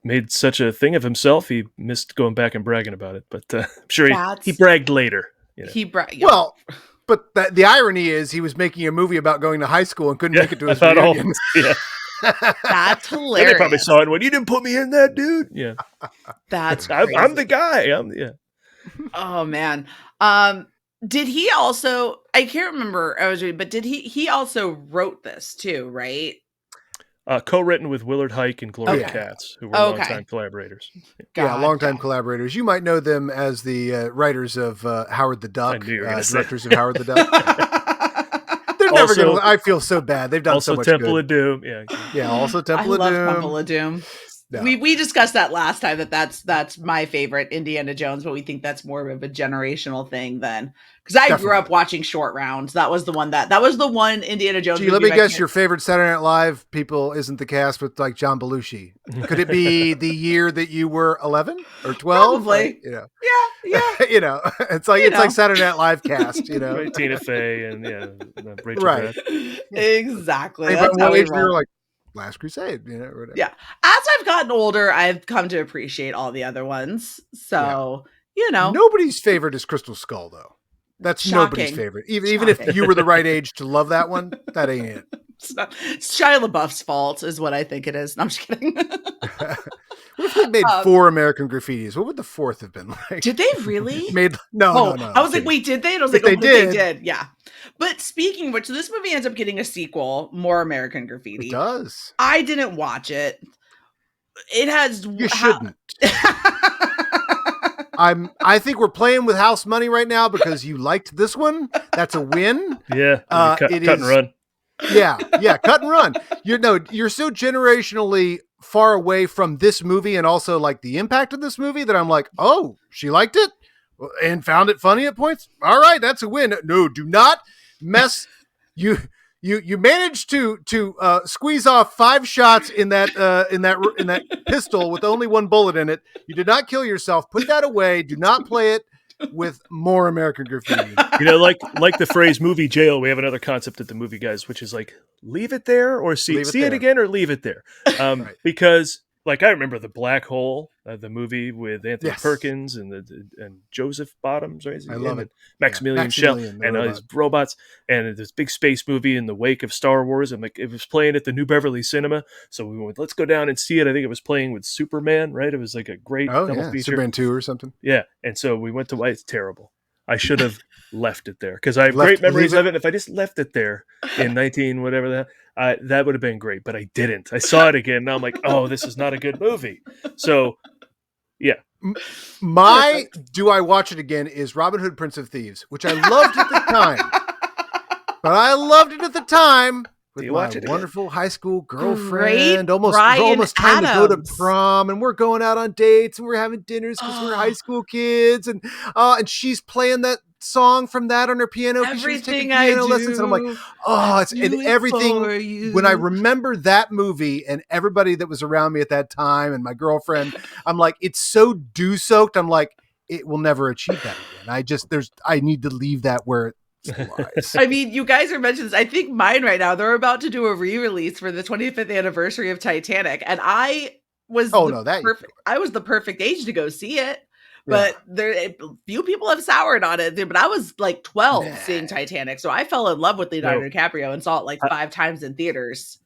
made such a thing of himself, he missed going back and bragging about it. But I'm sure he bragged later. He bragged. Yeah. Well, but the irony is he was making a movie about going to high school and couldn't make it to his reunion. That's hilarious. And they probably saw it when you didn't put me in that, dude. Yeah, that's I'm the guy. Oh man. Did he also? I can't remember. I was reading, but did he also wrote this too? Right. Co-written with Willard Hike and Gloria Katz, who were longtime collaborators. Yeah, longtime collaborators. You might know them as the writers of Howard the Duck, directors of Howard the Duck. They're never going to. I feel so bad. They've done so much Temple good. of Doom. Yeah. Also Temple of Doom. I love Temple of Doom. No. We discussed that last time. That's my favorite Indiana Jones, but we think that's more of a generational thing than, because I grew up watching Short Round. That was the one Indiana Jones. Gee, let me guess, your favorite Saturday Night Live people isn't the cast with like John Belushi. Could it be the year that you were 11 or 12? Probably. Yeah. It's like Saturday Night Live cast. Right, Tina Fey and Rachel right. Exactly. That's how we were like Last Crusade, whatever. Yeah. As I've gotten older, I've come to appreciate all the other ones. So, Nobody's favorite is Crystal Skull, though. That's shocking. Nobody's favorite. Even if you were the right age to love that one, that ain't it. It's Shia LaBeouf's fault is what I think it is. No, I'm just kidding. What if they made 4 American Graffitis? What would the 4th have been like? Did they really? No. I was like, wait, did they? And I was like, they did. They did. Yeah. But speaking of which, this movie ends up getting a sequel, More American Graffiti. It does. I didn't watch it. It has. You shouldn't. I think we're playing with house money right now because you liked this one. That's a win. Yeah. Cut and run. Yeah, cut and run. You're so generationally far away from this movie and also like the impact of this movie that I'm like, oh, she liked it and found it funny at points. All right, that's a win. No, do not mess. You managed to squeeze off 5 shots in that pistol with only 1 bullet in it. You did not kill yourself. Put that away. Do not play it with More American Graffiti. Like the phrase movie jail, we have another concept at the movie guys, which is like leave it there or see it again or leave it there. Right. Because like I remember The Black Hole, the movie with Anthony Yes. Perkins and Joseph Bottoms, right? I love it. Maximilian Schell Maximilian, the and robot. his robots, and this big space movie in the wake of Star Wars, and like it was playing at the New Beverly Cinema, so we went, let's go down and see it. I think it was playing with Superman, right? It was like a great double feature. Superman 2 or something. Yeah, and so we went to why it's terrible. I should have left it there because I have great memories of it. And if I just left it there in 19 whatever that would have been great, but I didn't. I saw it again. Now I'm like, oh, this is not a good movie. So, yeah. My do I watch it again is Robin Hood, Prince of Thieves, which I loved at the time. But I loved it at the time with my wonderful high school girlfriend. Almost time to go to prom, and we're going out on dates, and we're having dinners because we're high school kids, and she's playing that song from that on her piano. Everything piano lessons, and I'm like, and everything. When I remember that movie and everybody that was around me at that time and my girlfriend, I'm like, it's so dew soaked. I'm like, it will never achieve that again. I need to leave that where it lies. I mean, you guys are mentioning this. I think mine right now, they're about to do a re-release for the 25th anniversary of Titanic, and I was the perfect age to go see it. But few people have soured on it. But I was like 12 seeing Titanic, so I fell in love with Leonardo DiCaprio and saw it like 5 times in theaters.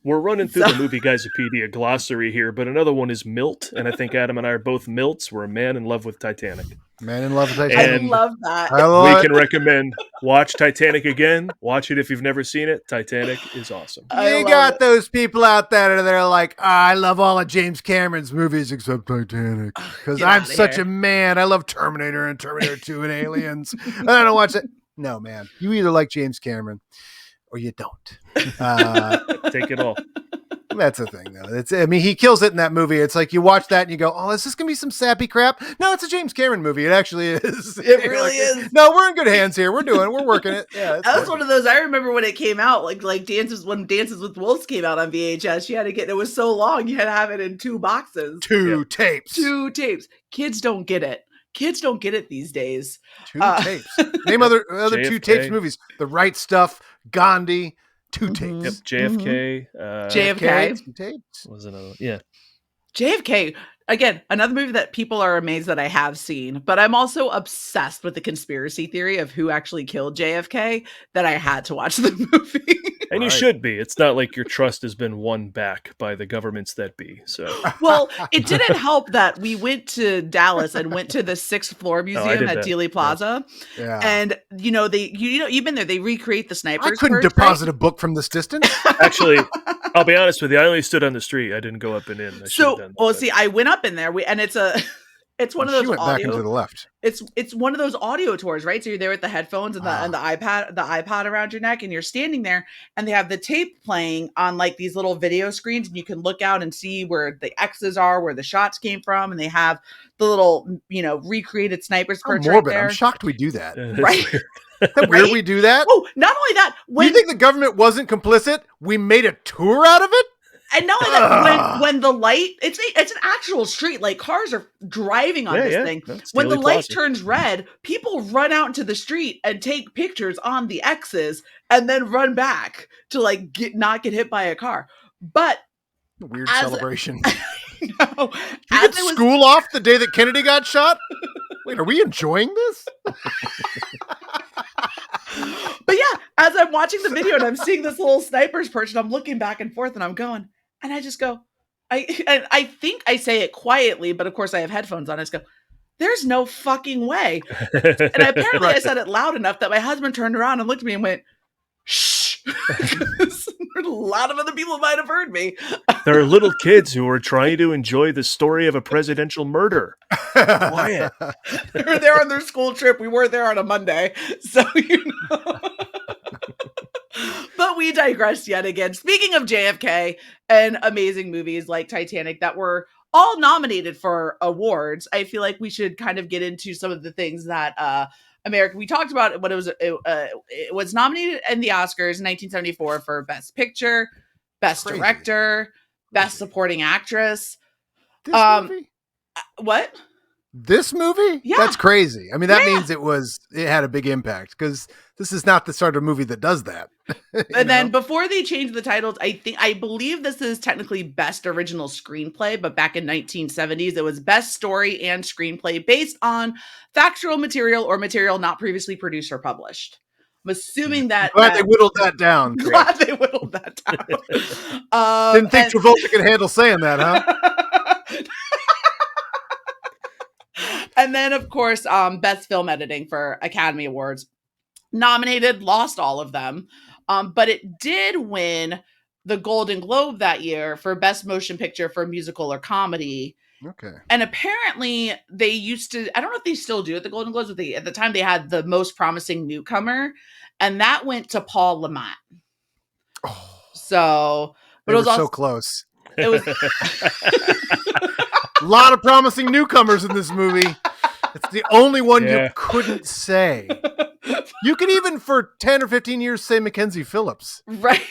We're running through the movie Guysopedia glossary here, but another one is Milt, and I think Adam and I are both Milts. We're a man in love with Titanic. Man in love with Titanic. I love that. We can recommend watch Titanic again. Watch it if you've never seen it. Titanic is awesome. You got those people out there that are like, I love all of James Cameron's movies except Titanic because I'm such a man. I love Terminator and Terminator 2 and Aliens. I don't watch it. No, man. You either like James Cameron or you don't. Take it all. That's the thing, though. He kills it in that movie. It's like you watch that and you go, "Oh, is this gonna be some sappy crap?" No, it's a James Cameron movie. It actually is. It really is. No, we're in good hands here. We're working it. Yeah, that was one of those. I remember when it came out, like Dances with Wolves came out on VHS. You had to get it was so long. You had to have it in 2 boxes, 2 tapes. Kids don't get it. Kids don't get it these days. 2 tapes. Name other 2 tapes movies. The Right Stuff, Gandhi. 2 tapes. Yep, JFK. JFK. 2 tapes. Was another. Yeah. JFK. Again, another movie that people are amazed that I have seen, but I'm also obsessed with the conspiracy theory of who actually killed JFK that I had to watch the movie. And you should be. It's not like your trust has been won back by the governments that be. So, well, it didn't help that we went to Dallas and went to the 6th floor museum at Dealey Plaza. Yeah. And you've been there. They recreate the snipers. I couldn't deposit a book from this distance. Actually, I'll be honest with you. I only stood on the street. I didn't go up and in. I went up in there. It's one of those. She went back into the left. It's one of those audio tours, right? So you're there with the headphones and the iPod around your neck, and you're standing there, and they have the tape playing on like these little video screens, and you can look out and see where the X's are, where the shots came from, and they have the little recreated snipers perch right there. I'm shocked we do that. Right? Weird we do that. Oh, not only that, you think the government wasn't complicit? We made a tour out of it. And not only that, when the light, it's an actual street, like cars are driving on this thing. When the light turns red, people run out into the street and take pictures on the X's and then run back to not get hit by a car. But weird celebration. No, you get school off the day that Kennedy got shot? Wait, are we enjoying this? But yeah, as I'm watching the video and I'm seeing this little sniper's perch and I'm looking back and forth and I'm going, and I just go, I think I say it quietly, but of course I have headphones on. I just go, there's no fucking way. And apparently I said it loud enough that my husband turned around and looked at me and went, shh. A lot of other people might have heard me. There are little kids who are trying to enjoy the story of a presidential murder. Quiet. They were there on their school trip. We weren't there on a Monday. So, But we digressed yet again. Speaking of JFK and amazing movies like Titanic that were all nominated for awards, I feel like we should kind of get into some of the things that America. We talked about what it was nominated in the Oscars in 1974 for Best Picture, Best Director, Best Supporting Actress. This movie? What? This movie? Yeah. That's crazy. I mean, that means it had a big impact, because this is not the sort of movie that does that. And then before they changed the titles, I believe this is technically best original screenplay, but back in 1970s, it was best story and screenplay based on factual material or material not previously produced or published. I'm assuming that. Glad they whittled that down. Glad they whittled that down. Didn't think Travolta could handle saying that, huh? And then, of course, best film editing for Academy Awards. Nominated, lost all of them. But it did win the Golden Globe that year for best motion picture for musical or comedy. Okay. And apparently they used to, I don't know if they still do at the Golden Globes, but at the time they had the most promising newcomer, and that went to Paul Le Mat. Oh, so, but it was also so close. It was a lot of promising newcomers in this movie. It's the only one you couldn't say. You could even for 10 or 15 years say Mackenzie Phillips. Right.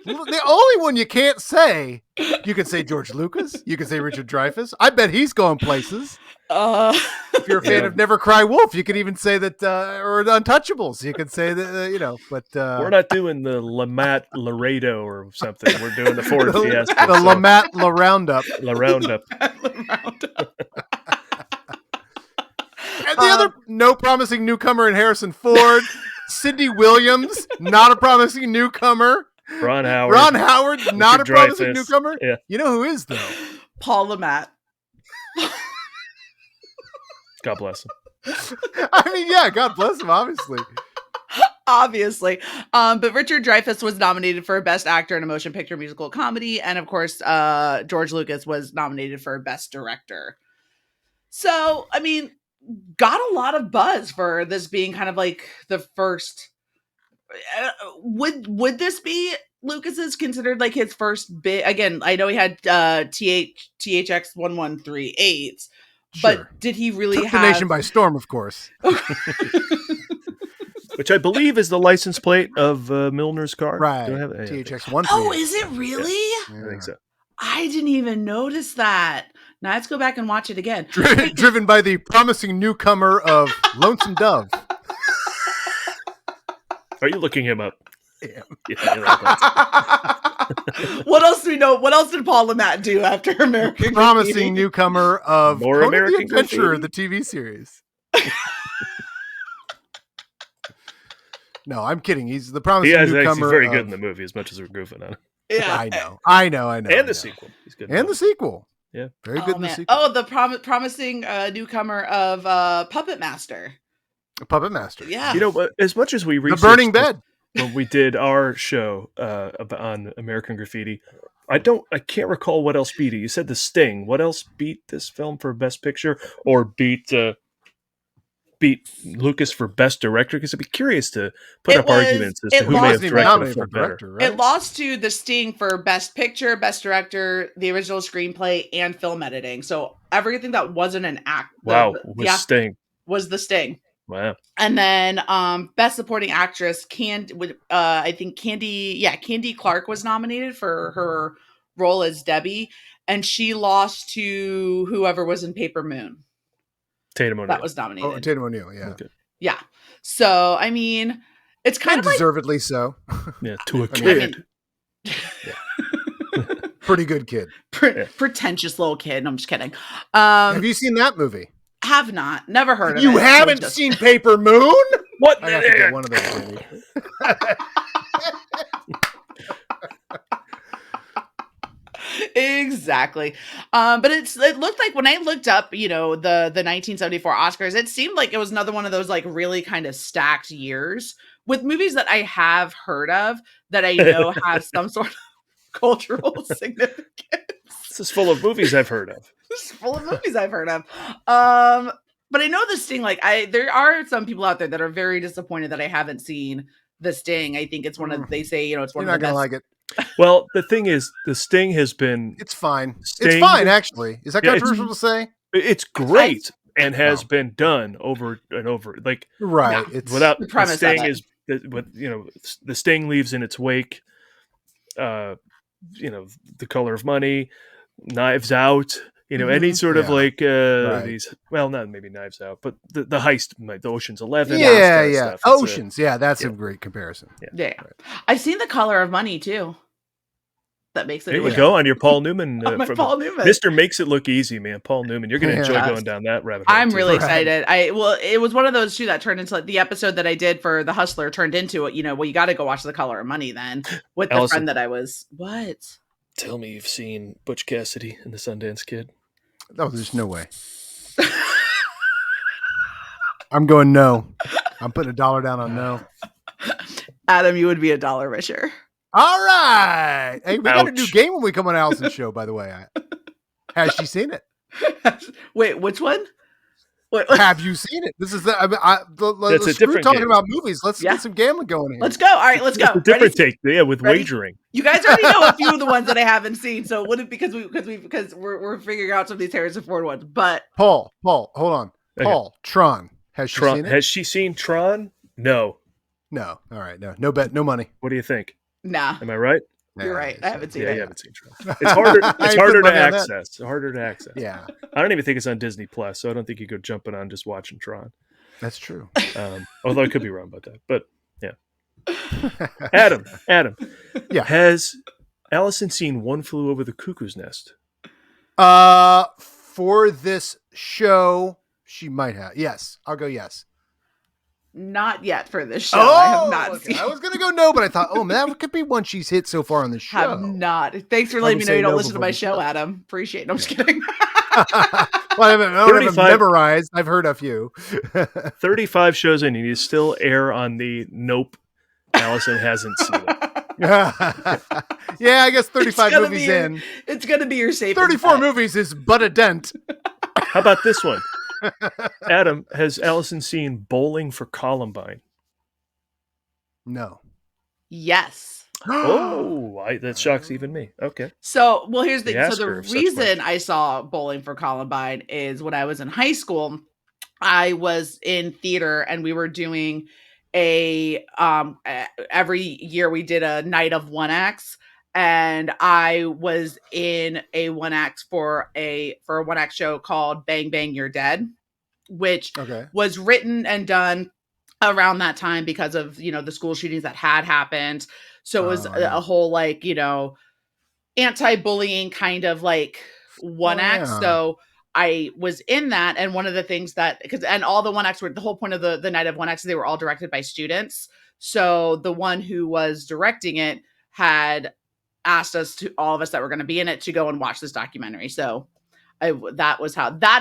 The only one you can't say, you can say George Lucas. You can say Richard Dreyfuss. I bet he's going places. If you're a fan of Never Cry Wolf, you could even say that, or the Untouchables. You could say that, but we're not doing the Lamat Laredo or something. We're doing the Ford Fiesta. The Lamat La Roundup. La Roundup. And the other no promising newcomer in Harrison Ford, Cindy Williams, not a promising newcomer. Ron Howard, not a promising Dreyfuss. newcomer. Yeah. You know who is, though? Paul Le Mat. God bless him. I mean, yeah, God bless him, obviously. Obviously. But Richard Dreyfuss was nominated for Best Actor in a Motion Picture Musical Comedy. And of course, George Lucas was nominated for Best Director. So, I mean, got a lot of buzz for this being kind of like the first. Would this be Lucas's considered like his first big? Again, I know he had THX 1138s, but did he really Took the nation by storm? Of course. Which I believe is the license plate of Milner's car. Right. Do I have THX 138. Oh, is it really? Yeah, I think so. I didn't even notice that. Now let's go back and watch it again. Driven by the promising newcomer of Lonesome Dove. Are you looking him up? Yeah. What else do we know? What else did Paul Le Mat do after American Promising Graffiti? newcomer of More Conan American the Adventurer, Graffiti? the TV series. No, I'm kidding. He's the promising newcomer. He's very good in the movie, as much as we're goofing on it. Yeah, I know. And the sequel. He's good. And the sequel. Yeah. Very good in the sequel. Oh, the promising newcomer of Puppet Master. A Puppet Master. Yeah. You know, as much as we The researched Burning Bed. when we did our show on American Graffiti, I can't recall what else beat it. You said The Sting. What else beat this film for Best Picture, or beat Lucas for Best Director? Because I'd be curious to put up arguments as to who may have directed the film better. It lost to The Sting for Best Picture, Best Director, the original screenplay, and film editing. So everything that wasn't an act. Sting. Was The Sting. Wow. And then Best Supporting Actress, I think Candy Clark was nominated for her role as Debbie, and she lost to whoever was in Paper Moon. Tatum O'Neal. That was nominated. Oh, Tatum O'Neal, yeah. Okay. Yeah. So, I mean, it's kind of deservedly so. Yeah, to a kid. Pretty good kid. Pretentious little kid. No, I'm just kidding. Have you seen that movie? Have not. Never heard of it. You haven't seen Paper Moon? What? I have to get one of those, baby. Exactly. But it looked like when I looked up, the 1974 Oscars, it seemed like it was another one of those like really kind of stacked years with movies that I have heard of that I know have some sort of cultural significance. This is full of movies I've heard of. But I know The Sting, there are some people out there that are very disappointed that I haven't seen The Sting. I think it's one of, they say, it's one You're of the not best. gonna like it. Well, the thing is, The Sting has been... It's fine. Sting, it's fine, actually. Is that controversial to say? It's great and has been done over and over. Like, right. Yeah. It's without the premise The Sting of it. is, The Sting leaves in its wake, The Color of Money, Knives Out, any sort of like these, well, not maybe Knives Out, but the heist, like the Ocean's 11. Yeah. Oceans. That's a great comparison. Yeah. I've seen The Color of Money too. That makes it. There you go on your Paul Newman. Paul Newman. Mr. makes it look easy, man. Paul Newman. You're going to enjoy going down that rabbit hole. I'm really excited. It was one of those two that turned into like the episode that I did for The Hustler turned into it. You got to go watch The Color of Money then with the friend that I was. What? Tell me you've seen Butch Cassidy and the Sundance Kid. Oh, there's no way. I'm going no. I'm putting $1 down on no. Adam, you would be $1 richer. All right. Hey, we got a new game when we come on Allison's show, by the way. Has she seen it? Wait, which one? Have you seen it? This is that's a different talking game. About movies. Let's get some gambling going here. Let's go. All right, let's go. A different take, with wagering. You guys already know a few of the ones that I haven't seen, so what if because we're figuring out some of these Harrison Ford ones. But Paul, hold on. Okay. Paul, Tron. Has she seen it? Has she seen Tron? No. No. All right. No bet. No money. What do you think? Nah. Am I right? You're right. I haven't seen it. You haven't seen Tron. It's harder to access. It's harder to access. Yeah. I don't even think it's on Disney Plus, so I don't think you go jumping on just watching Tron. That's true. Although I could be wrong about that. But yeah. Adam. Yeah. Has Allison seen One Flew Over the Cuckoo's Nest? For this show, she might have. Yes. I'll go yes. Not yet for this show. I have not seen. I was going to go no, but I thought, that could be one she's hit so far on the show. Have not. Thanks for letting me know you don't listen to my show, Adam. Appreciate it. No, I'm just kidding. Well, I haven't memorized. I've heard a few. 35 shows in, and you still air on the nope. Allison hasn't seen it. Yeah, I guess 35 movies in. It's going to be your safe. 34 movies is but a dent. How about this one? Adam, has Allison seen Bowling for Columbine? No. Yes. That shocks even me. Okay. So, here's the thing. So the reason I saw Bowling for Columbine is when I was in high school, I was in theater and we were doing every year we did a night of one acts. And I was in a one act for a one act show called Bang Bang You're Dead, which was written and done around that time because of, the school shootings that had happened. So it was a whole anti-bullying kind of one act. So I was in that. And one of the things and all the one acts were, the whole point of the night of one acts, they were all directed by students. So the one who was directing it had asked all of us that were going to be in it to go and watch this documentary. So that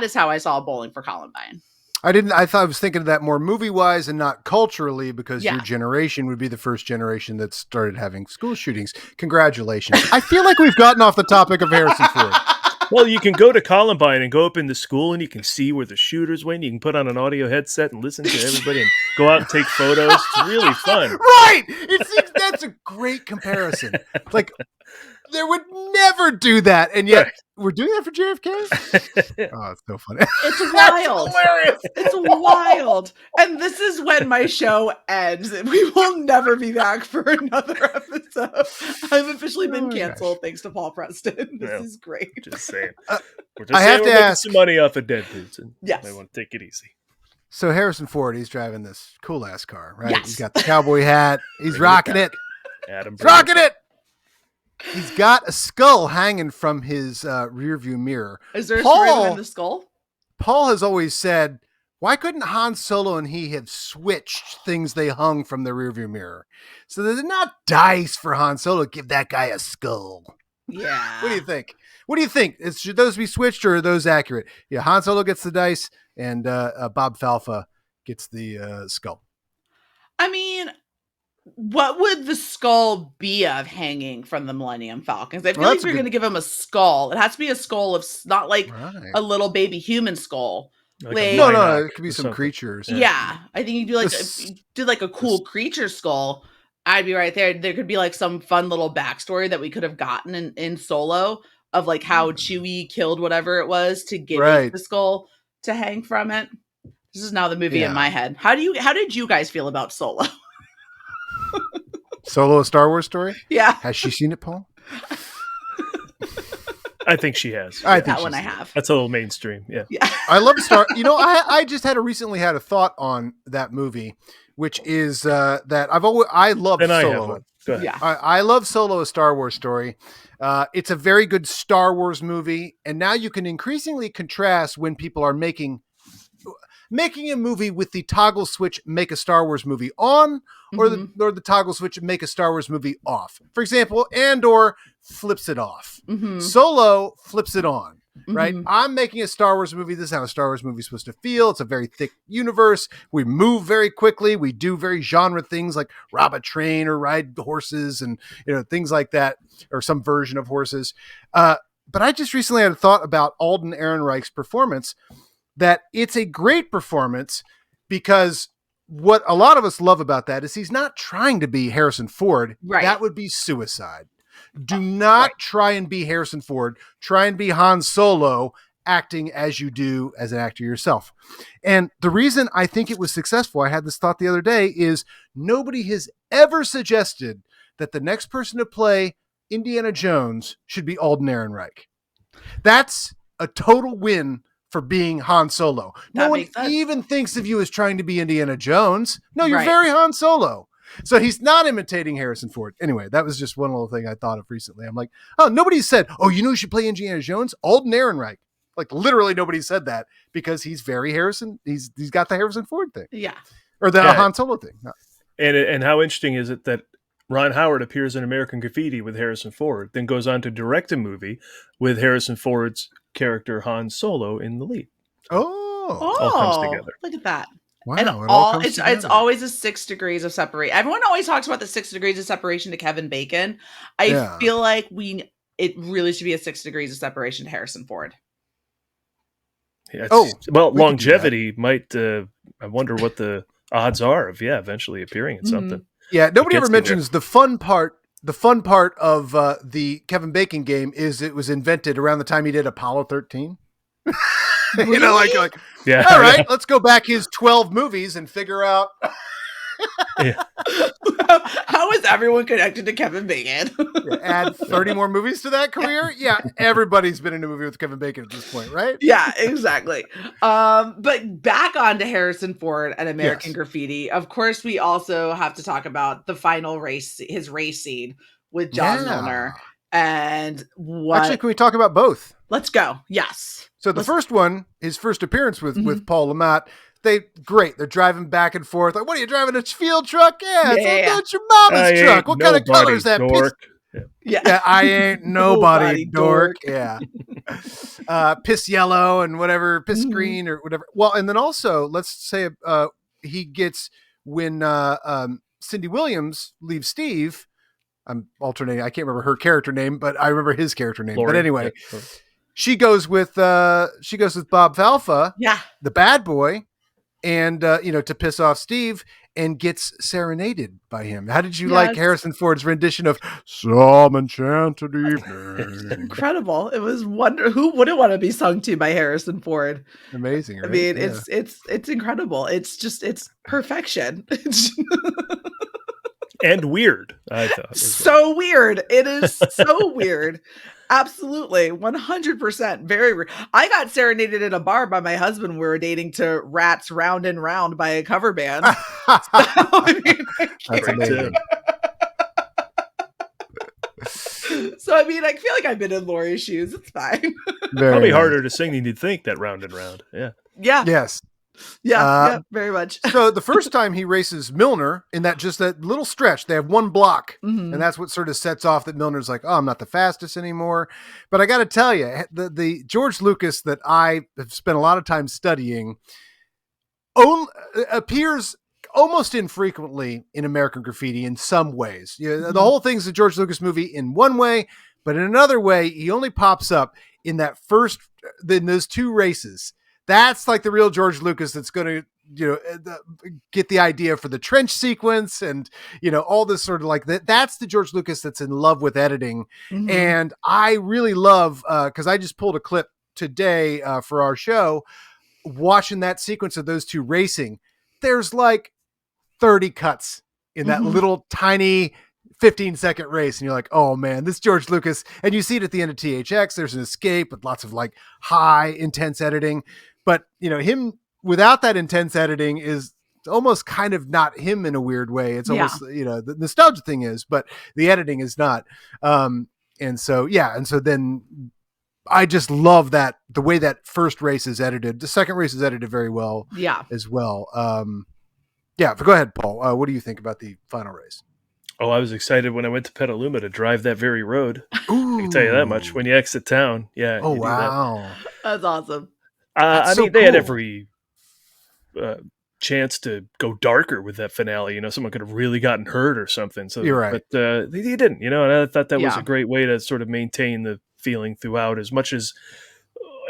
is how I saw Bowling for Columbine. I thought I was thinking of that more movie wise and not culturally because your generation would be the first generation that started having school shootings. Congratulations. I feel like we've gotten off the topic of Harrison Ford. Well, you can go to Columbine and go up in the school and you can see where the shooters went. You can put on an audio headset and listen to everybody and go out and take photos. It's really fun. Right. That's a great comparison. They would never do that. And yet we're doing that for JFK? Oh, it's so funny. It's wild. Hilarious. It's wild. And this is when my show ends. We will never be back for another episode. I've officially been canceled thanks to Paul Preston. This is great. Just saying. We're making some money off of Dead Dudes. And I want to take it easy. So Harrison Ford, he's driving this cool ass car, right? Yes. He's got the cowboy hat. He's rocking it. He's rocking it. He's got a skull hanging from his rear view mirror. Is there a screw in the skull? Paul has always said, why couldn't Han Solo and he have switched things they hung from the rear view mirror? So there's not dice for Han Solo. Give that guy a skull. Yeah. What do you think? Should those be switched or are those accurate? Yeah, Han Solo gets the dice and Bob Falfa gets the skull. I mean, what would the skull be of hanging from the Millennium Falcons? I feel like if you're going to give him a skull, it has to be a skull of not a little baby human skull. No, it could be some creatures. Yeah, I think you do a cool creature skull. I'd be right there. There could be some fun little backstory that we could have gotten in Solo of how Chewie killed whatever it was to give it the skull to hang from it. This is now the movie in my head. How did you guys feel about Solo? Solo, a Star Wars story? Yeah. Has she seen it, Paul? I think she has. I think that one I have. That's a little mainstream. Yeah. I love Star. I just recently had a thought on that movie, which is that I love And I have Solo. one. Go ahead. Yeah. I love Solo, a Star Wars story. It's a very good Star Wars movie, and now you can increasingly contrast when people are making a movie with the toggle switch, make a Star Wars movie on, or the toggle switch, make a Star Wars movie off. For example, Andor flips it off. Solo flips it on. Right? I'm making a Star Wars movie. This is how a Star Wars movie is supposed to feel. It's a very thick universe. We move very quickly. We do very genre things like rob a train or ride horses and things like that, or some version of horses. But I just recently had a thought about Alden Ehrenreich's performance, that it's a great performance because what a lot of us love about that is he's not trying to be Harrison Ford. Right. That would be suicide. Do not try and be Harrison Ford. Try and be Han Solo, acting as you do as an actor yourself. And the reason I think it was successful, I had this thought the other day, is nobody has ever suggested that the next person to play Indiana Jones should be Alden Ehrenreich. That's a total win for being Han Solo. No one even thinks of you as trying to be Indiana Jones. No, you're very Han Solo. So he's not imitating Harrison Ford. Anyway, that was just one little thing I thought of recently. I'm like, oh, nobody said, who should play Indiana Jones? Alden Ehrenreich. Like literally nobody said that because he's very Harrison. He's got the Harrison Ford thing. Yeah. Or the Han Solo thing. No. And how interesting is it that Ron Howard appears in American Graffiti with Harrison Ford, then goes on to direct a movie with Harrison Ford's character Han Solo in the lead. All comes together. Look at that. Wow, and it's always a 6 degrees of separation. Everyone always talks about the 6 degrees of separation to Kevin Bacon. I feel like it really should be a 6 degrees of separation to Harrison Ford. Yeah, longevity might. I wonder what the odds are of eventually appearing in something. Yeah, nobody ever mentions the fun part. The fun part of the Kevin Bacon game is it was invented around the time he did Apollo 13. Really? All right, let's go back his 12 movies and figure out. How is everyone connected to Kevin Bacon? Add 30 more movies to that career? Yeah, everybody's been in a movie with Kevin Bacon at this point, right? Yeah, exactly. But back on to Harrison Ford and American Graffiti. Of course, we also have to talk about the final race, his race scene with John Milner. And actually, can we talk about both? Let's go. Yes. So the first one, his first appearance with Paul Le Mat, they're driving back and forth. Like, what are you driving, a field truck? That's your mama's truck. What kind of color is that? Dork. I ain't nobody dork. Yeah. Piss yellow and whatever, piss green or whatever. Well, and then also let's say he gets when Cindy Williams leaves Steve. I'm alternating. I can't remember her character name, but I remember his character name. Lori. But anyway, she goes with Bob Falfa, the bad boy, and to piss off Steve, and gets serenaded by him. How did you like Harrison Ford's rendition of "Some Enchanted Evening"? Incredible! It was wonderful. Who wouldn't want to be sung to by Harrison Ford? Amazing. Right? I mean, it's incredible. It's perfection. And weird, I thought. So weird. It is so weird. Absolutely. 100%. Very weird. I got serenaded at a bar by my husband. We were dating to Rats Round and Round by a cover band. That's amazing. So, I mean, I feel like I've been in Lori's shoes. It's fine. Probably harder to sing than you'd think, that Round and Round. Yeah. Yes. Yeah, very much. So the first time he races Milner in that little stretch, they have one block, and that's what sort of sets off that Milner's like, I'm not the fastest anymore. But I got to tell you, the George Lucas that I have spent a lot of time studying appears almost infrequently in American Graffiti in some ways. The whole thing's a George Lucas movie in one way, but in another way, he only pops up in those two races. That's like the real George Lucas that's going to, get the idea for the trench sequence and, all this sort of like that. That's the George Lucas that's in love with editing. And I really love, cause I just pulled a clip today for our show, watching that sequence of those two racing. There's like 30 cuts in that little tiny 15-second race, and you're like, oh man, this George Lucas. And you see it at the end of THX. There's an escape with lots of like high intense editing, but him without that intense editing is almost kind of not him in a weird way. It's almost the nostalgia thing is, but the editing is not. And so then I just love that the way that first race is edited. The second race is edited very well as well. But go ahead, Paul. What do you think about the final race? Oh, I was excited when I went to Petaluma to drive that very road. Ooh. I can tell you that much. When you exit town, Oh, wow. That's awesome. They had every chance to go darker with that finale. Someone could have really gotten hurt or something. So you're right. But they didn't, and I thought that was a great way to sort of maintain the feeling throughout, as much as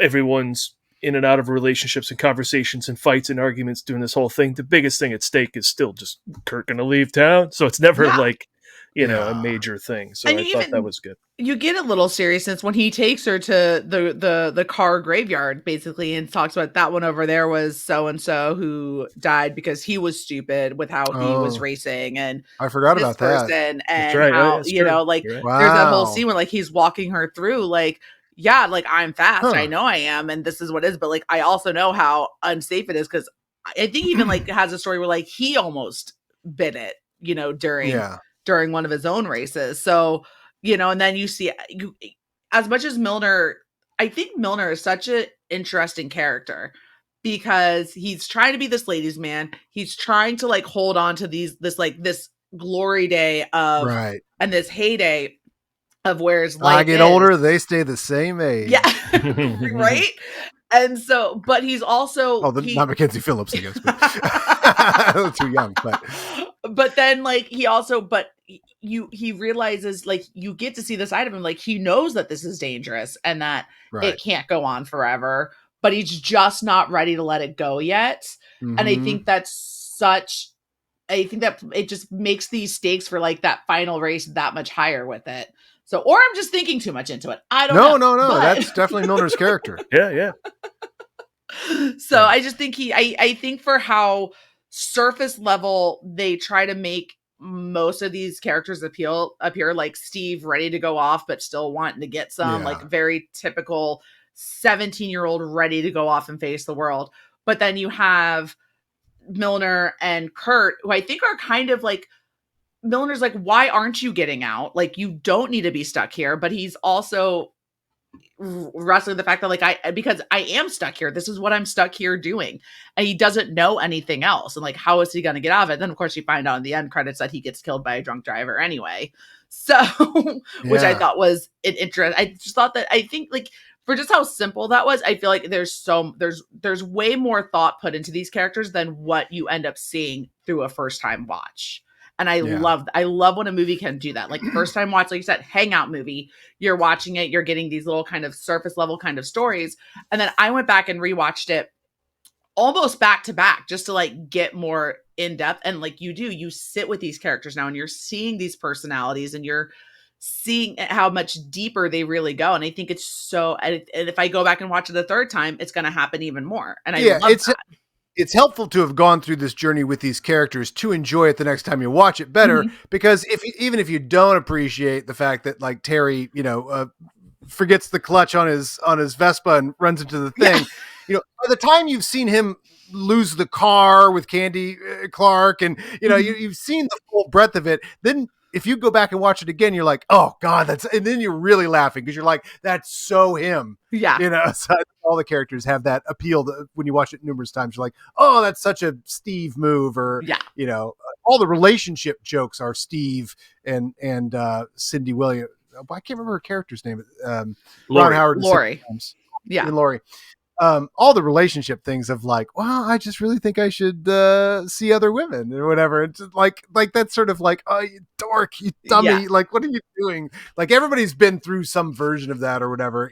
everyone's in and out of relationships and conversations and fights and arguments doing this whole thing. The biggest thing at stake is still just Kurt gonna leave town. So it's never like, a major thing. So I thought that was good. You get a little seriousness when he takes her to the car graveyard, basically, and talks about that one over there was so-and-so who died because he was stupid with how he was racing. And I forgot about that. And right. how, There's that whole scene where like he's walking her through like, like I'm fast. I know I am. And this is what it is. But like, I also know how unsafe it is. Cause I think even like has a story where like he almost bit it, during one of his own races. So, and then you see as much as Milner, I think Milner is such an interesting character because he's trying to be this ladies' man. He's trying to like hold on to this glory day of, and this heyday of where his life I get older, they stay the same age. Yeah. Right. And so, but he's also not Mackenzie Phillips, I guess. But too young, but then like he realizes like you get to see the side of him, like he knows that this is dangerous and that it can't go on forever, but he's just not ready to let it go yet. Mm-hmm. And I think that it just makes these stakes for like that final race that much higher with it. So, or I'm just thinking too much into it. I don't know. No. But that's definitely Milner's character. Yeah. So I just think I think for how surface level they try to make most of these characters appear like Steve ready to go off, but still wanting to get some like very typical 17-year-old ready to go off and face the world. But then you have Milner and Kurt, who I think are kind of like, Milner's like, why aren't you getting out? Like, you don't need to be stuck here. But he's also wrestling the fact that because I am stuck here. This is what I'm stuck here doing. And he doesn't know anything else. And like, how is he going to get out of it? Then of course you find out in the end credits that he gets killed by a drunk driver anyway. So, which I thought was an interest. I just thought that, I think like for just how simple that was, I feel like there's way more thought put into these characters than what you end up seeing through a first time watch. And I love when a movie can do that. Like first time watch, like you said, hangout movie, you're watching it, you're getting these little kind of surface level kind of stories. And then I went back and rewatched it almost back to back just to like get more in depth. And like you sit with these characters now and you're seeing these personalities and you're seeing how much deeper they really go. And I think it's so, and if I go back and watch it the third time, it's going to happen even more. And I love that. It's helpful to have gone through this journey with these characters to enjoy it the next time you watch it better, because even if you don't appreciate the fact that like Terry, forgets the clutch on his Vespa and runs into the thing, by the time you've seen him lose the car with Candy Clark and, you've seen the full breadth of it, then if you go back and watch it again, you're like, oh God, and then you're really laughing because you're like, that's so him. Yeah. So all the characters have that appeal when you watch it numerous times. You're like, oh, that's such a Steve move, or, all the relationship jokes are Steve and Cindy Williams. I can't remember her character's name. Ron Howard. Lori. Yeah. And Lori. All the relationship things of like, well, I just really think I should see other women or whatever. It's like that's sort of like, oh, you dork, you dummy. Like, what are you doing? Like everybody's been through some version of that or whatever.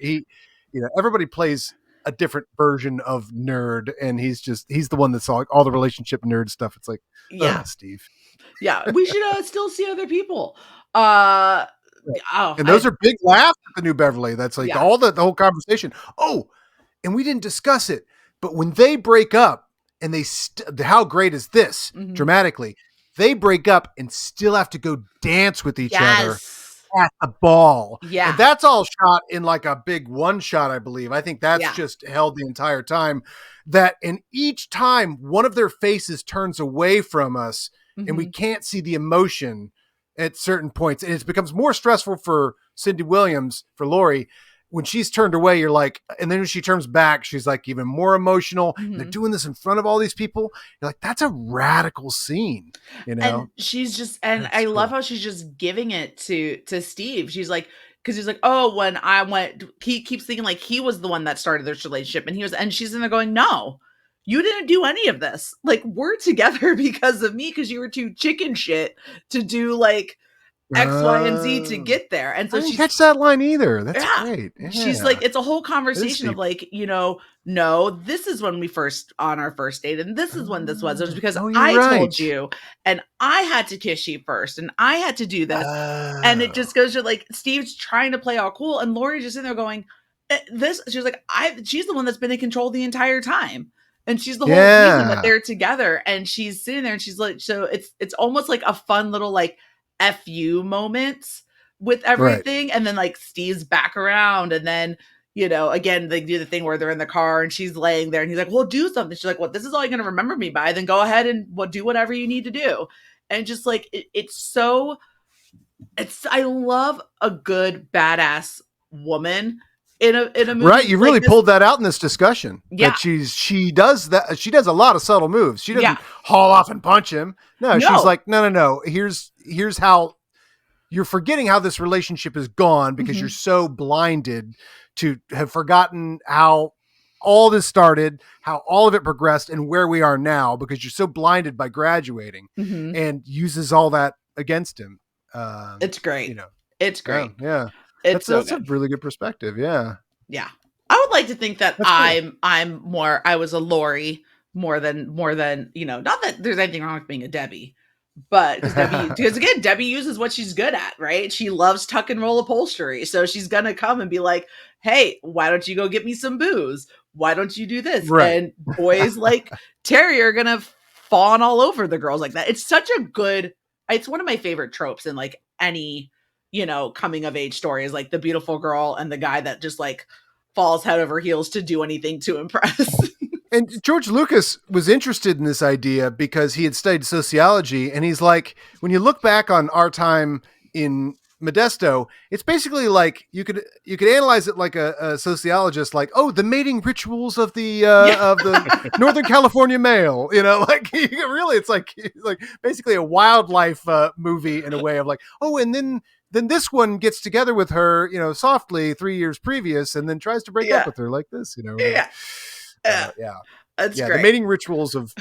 Everybody plays a different version of nerd, and he's the one that's like all the relationship nerd stuff. It's like, Steve. Yeah, we should still see other people. And those are big laughs at the New Beverly. That's like all the whole conversation. Oh, and we didn't discuss it, but when they break up and how great is this dramatically, they break up and still have to go dance with each other Yes. at the ball. Yeah. And that's all shot in like a big one shot, I believe. I think that's Yeah. just held the entire time. That in each time one of their faces turns away from us and we can't see the emotion at certain points. And it becomes more stressful for Cindy Williams, for Laurie. When she's turned away, you're like, and then when she turns back, she's like even more emotional. And they're doing this in front of all these people. You're like, that's a radical scene, you know? And she's just, and I love how she's just giving it to Steve. She's like, because he's like, oh, when I went, he keeps thinking like he was the one that started this relationship. And she's in there going, no, you didn't do any of this. Like, we're together because of me, because you were too chicken shit to do like X, Y, and Z to get there. And so I didn't catch that line either. That's yeah, great. Yeah. She's like, it's a whole conversation of like, no, this is when we first on our first date, and this is when this was. It was because I told you, and I had to kiss you first, and I had to do this, and it just goes to like Steve's trying to play all cool, and Lori's just in there going, this. She's like, she's the one that's been in control the entire time. And she's the whole reason that they're together, and she's sitting there, and she's like, so it's almost like a fun little like FU moments with everything. Right. And then like Steve's back around, and then, again, they do the thing where they're in the car and she's laying there and he's like, well, do something. She's like, well, this is all you're going to remember me by. Then go ahead and do whatever you need to do. And just like, I love a good badass woman in a movie. Right. You really pulled that out in this discussion. Yeah. That she does that. She does a lot of subtle moves. She doesn't haul off and punch him. No, she's like, no. Here's how you're forgetting how this relationship is gone because you're so blinded to have forgotten how all this started, how all of it progressed, and where we are now because you're so blinded by graduating, and uses all that against him. It's great. It's great. Yeah. That's a really good perspective. Yeah. Yeah. I would like to think that I was a Lori more than, not that there's anything wrong with being a Debbie, but because again, Debbie uses what she's good at, right? She loves tuck and roll upholstery. So she's going to come and be like, hey, why don't you go get me some booze? Why don't you do this? Right. And boys like Terry are going to fawn all over the girls like that. It's such a good, it's one of my favorite tropes in like any, coming of age story is like the beautiful girl and the guy that just like falls head over heels to do anything to impress. And George Lucas was interested in this idea because he had studied sociology. And he's like, when you look back on our time in Modesto, it's basically like you could analyze it like a sociologist, like, oh, the mating rituals of the Northern California male, like really, it's like basically a wildlife movie in a way of like, oh, and then this one gets together with her, softly 3 years previous, and then tries to break up with her like this, That's great. The mating rituals of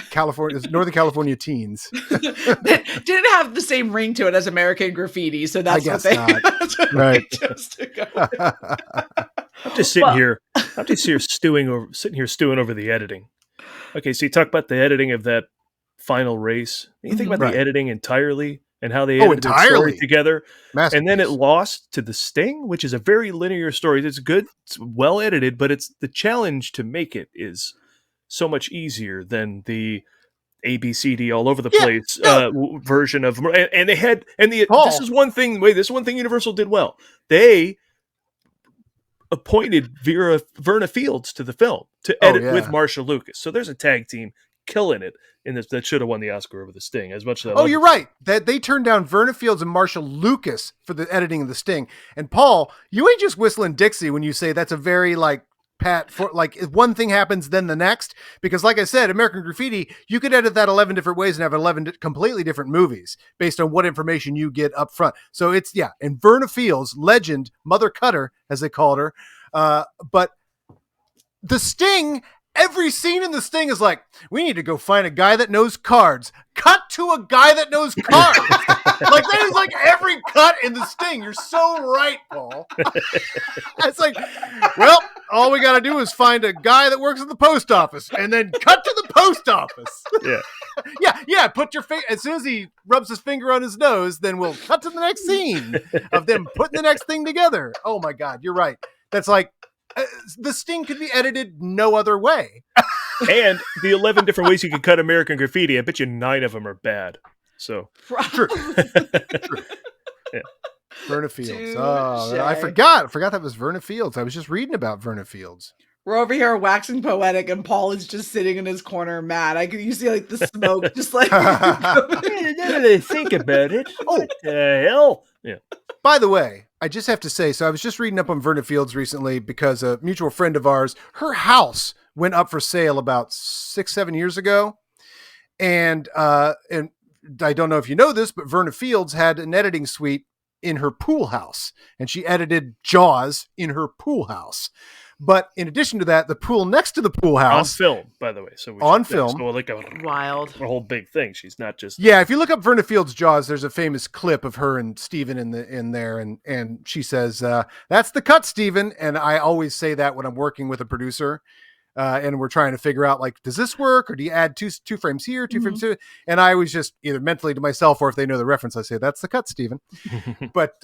Northern California teens didn't have the same ring to it as American Graffiti, so that's what they right. I'm just sitting here stewing over the editing. Okay, so you talk about the editing of that final race. You think about the editing entirely and how they edited the story together. And then it lost to The Sting, which is a very linear story. It's good, it's well edited, but it's the challenge to make it is so much easier than the ABCD all over the place version of, and they had, and this is one thing Universal did well. They appointed Verna Fields to the film to edit with Marsha Lucas. So there's a tag team killing it in this that should have won the Oscar over The Sting as much as you're right. That they turned down Verna Fields and Marsha Lucas for the editing of The Sting. And Paul, you ain't just whistling Dixie when you say that's a very like pat for like if one thing happens then the next, because like I said, American Graffiti, you could edit that 11 different ways and have 11 completely different movies based on what information you get up front. So it's and Verna Fields, legend, Mother Cutter as they called her, but The Sting, every scene in The Sting is like, we need to go find a guy that knows cards. Cut to a guy that knows cards. Like that is like every cut in The Sting. You're so right, Paul. It's like, well, all we got to do is find a guy that works at the post office and then cut to the post office. Yeah. Put your finger, as soon as he rubs his finger on his nose, then we'll cut to the next scene of them putting the next thing together. Oh my God, you're right. That's like, The Sting could be edited no other way. And the 11 different ways you can cut American Graffiti, I bet you 9 of them are bad. So True. True. yeah. Verna Fields. Touche. Oh, I forgot that was Verna Fields. I was just reading about Verna Fields. We're over here waxing poetic, and Paul is just sitting in his corner mad. You see like the smoke just like. Think about it. Oh, the hell. Yeah. By the way, I just have to say, so I was just reading up on Verna Fields recently because a mutual friend of ours, her house went up for sale about 6-7 years ago. And I don't know if you know this, but Verna Fields had an editing suite in her pool house, and she edited Jaws in her pool house. But in addition to that, the pool next to the pool house, on film, by the way. So on film, so like a whole big thing. She's not just If you look up Verna Fields' Jaws, there's a famous clip of her and Steven in there, and she says, "That's the cut, Steven." And I always say that when I'm working with a producer, and we're trying to figure out like, does this work, or do you add two frames here, two frames here? And I always just either mentally to myself, or if they know the reference, I say, "That's the cut, Steven." But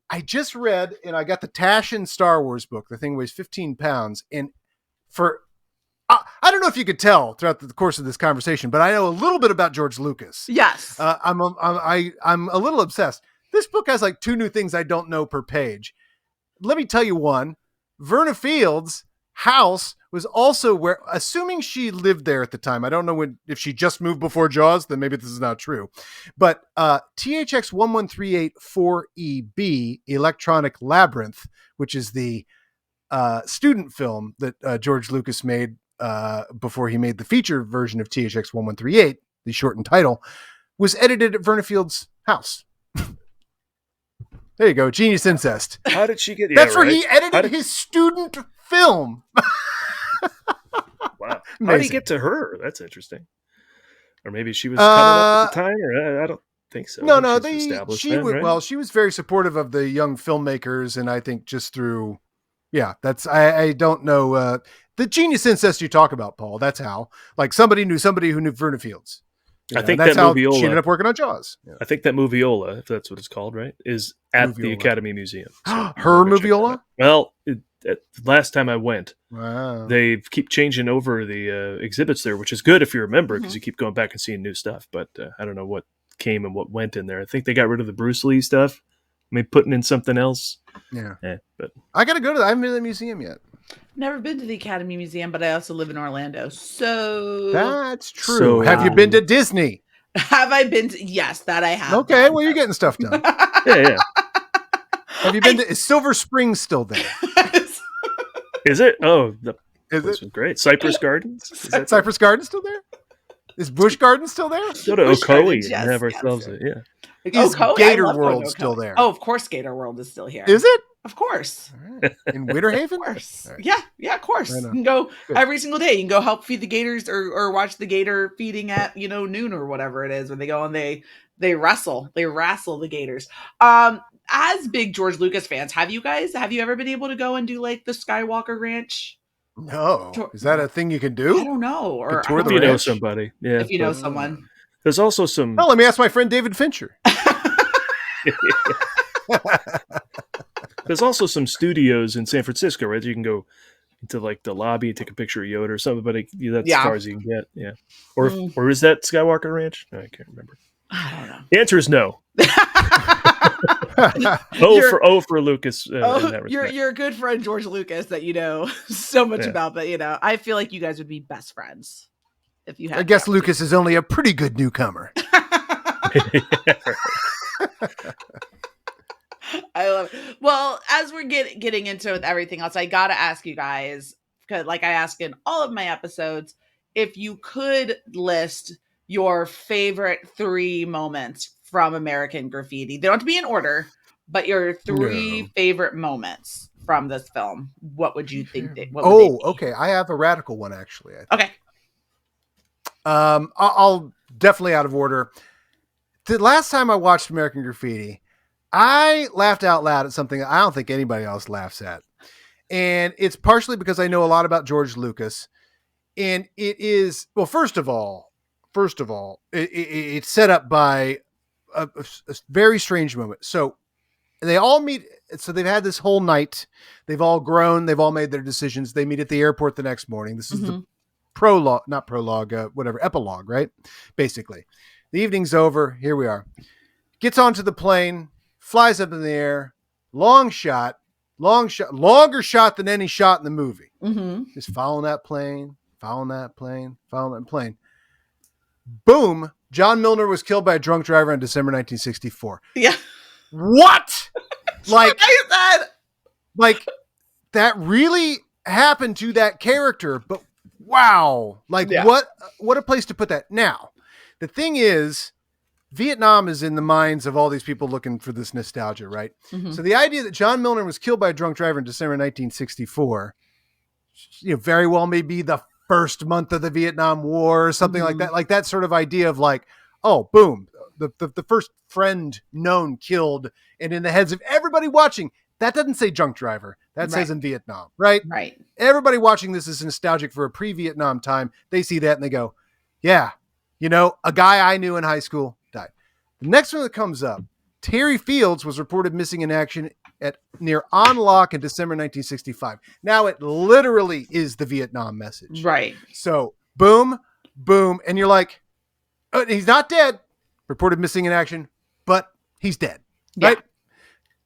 I just read, and I got the Taschen Star Wars book. The thing weighs 15 pounds. And I don't know if you could tell throughout the course of this conversation, but I know a little bit about George Lucas. Yes. I'm a little obsessed. This book has like 2 new things I don't know per page. Let me tell you one. Verna Fields' house was also where, assuming she lived there at the time, I don't know if she just moved before Jaws, then maybe this is not true. But THX 11384EB, Electronic Labyrinth, which is the student film that George Lucas made before he made the feature version of THX 1138, the shortened title, was edited at Verna Fields' house. There you go, genius incest. How did she get? Yeah, That's where he edited his student film. Wow. Amazing. How did he get to her? That's interesting. Or maybe she was coming up at the time, or I don't think so. No, Right? She was very supportive of the young filmmakers, and I think just through, I don't know the genius incest you talk about, Paul. That's how, like, somebody knew Verna Fields. I think that's that how moviola, she ended up working on Jaws. Yeah. I think that moviola, if that's what it's called, right, is at the Academy Museum. So her moviola? Well, last time I went, wow, they keep changing over the exhibits there, which is good if you remember, because you keep going back and seeing new stuff. But I don't know what came and what went in there. I think they got rid of the Bruce Lee stuff, maybe putting in something else. Yeah, but I got to go to that. I haven't been to the museum yet. Never been to the Academy Museum, but I also live in Orlando. So that's true. So, have you been to Disney? Have I been to? Yes, that I have. Okay, well, you're getting stuff done. yeah. Have you been to? Is Silver Springs still there? Is it? Oh, Is this it was great. Cypress Gardens? Is that Cypress Gardens still there? Is Busch Gardens still there? Go to Busch Ocoee Gardens, and have ourselves Is Ocoee? Gator I love World Ocoee. still there? Oh, of course, Gator World is still here. Is it? Of course. Right. In Winter Haven? Of course. Right. Yeah, of course. Right You can go Good. every single day. You can go help feed the gators or watch the gator feeding at, noon or whatever it is, when they go and they wrestle the gators. As big George Lucas fans, have you ever been able to go and do like the Skywalker Ranch? No. Is that a thing you can do? I don't know. Or tour if the you know ranch? somebody. Yeah. if you know someone. There's also some... Oh, let me ask my friend David Fincher. There's also some studios in San Francisco, right? You can go into like the lobby and take a picture of Yoda or something, but that's as far as you can get. Yeah. Or is that Skywalker Ranch? No, I can't remember. I don't know. The answer is no. for Lucas. In that respect. You're a good friend, George Lucas, that you know so much about. But I feel like you guys would be best friends if you had. I guess Lucas is only a pretty good newcomer. I love it. Well, as we're getting into with everything else, I gotta ask you guys, because like I ask in all of my episodes, if you could list your favorite 3 moments from American Graffiti. They don't have to be in order, but your 3 favorite moments from this film. What would you think? Okay. I have a radical one, actually. Okay. I'll definitely out of order. The last time I watched American Graffiti, I laughed out loud at something I don't think anybody else laughs at. And it's partially because I know a lot about George Lucas. And it is, well, first of all, it's set up by a very strange moment. So they all meet. So they've had this whole night. They've all grown. They've all made their decisions. They meet at the airport the next morning. This is the epilogue, right? Basically. The evening's over. Here we are. Gets onto the plane, flies up in the air, longer shot than any shot in the movie. Mm-hmm. Just following that plane. Boom. John Milner was killed by a drunk driver on December 1964. Yeah. What? Like that. That really happened to that character, but wow. What a place to put that. Now, the thing is, Vietnam is in the minds of all these people looking for this nostalgia, right? Mm-hmm. So the idea that John Milner was killed by a drunk driver in December 1964, very well may be the first month of the Vietnam War or something like that. Like that sort of idea of like, oh, boom, the first friend known killed. And in the heads of everybody watching, that doesn't say drunk driver. That says in Vietnam, right? Right. Everybody watching this is nostalgic for a pre-Vietnam time. They see that and they go, yeah, a guy I knew in high school died. The next one that comes up, Terry Fields was reported missing in action near An Loc in December 1965. Now it literally is the Vietnam message. Right. So boom, boom. And you're like, oh, he's not dead. Reported missing in action, but he's dead. Yeah. Right?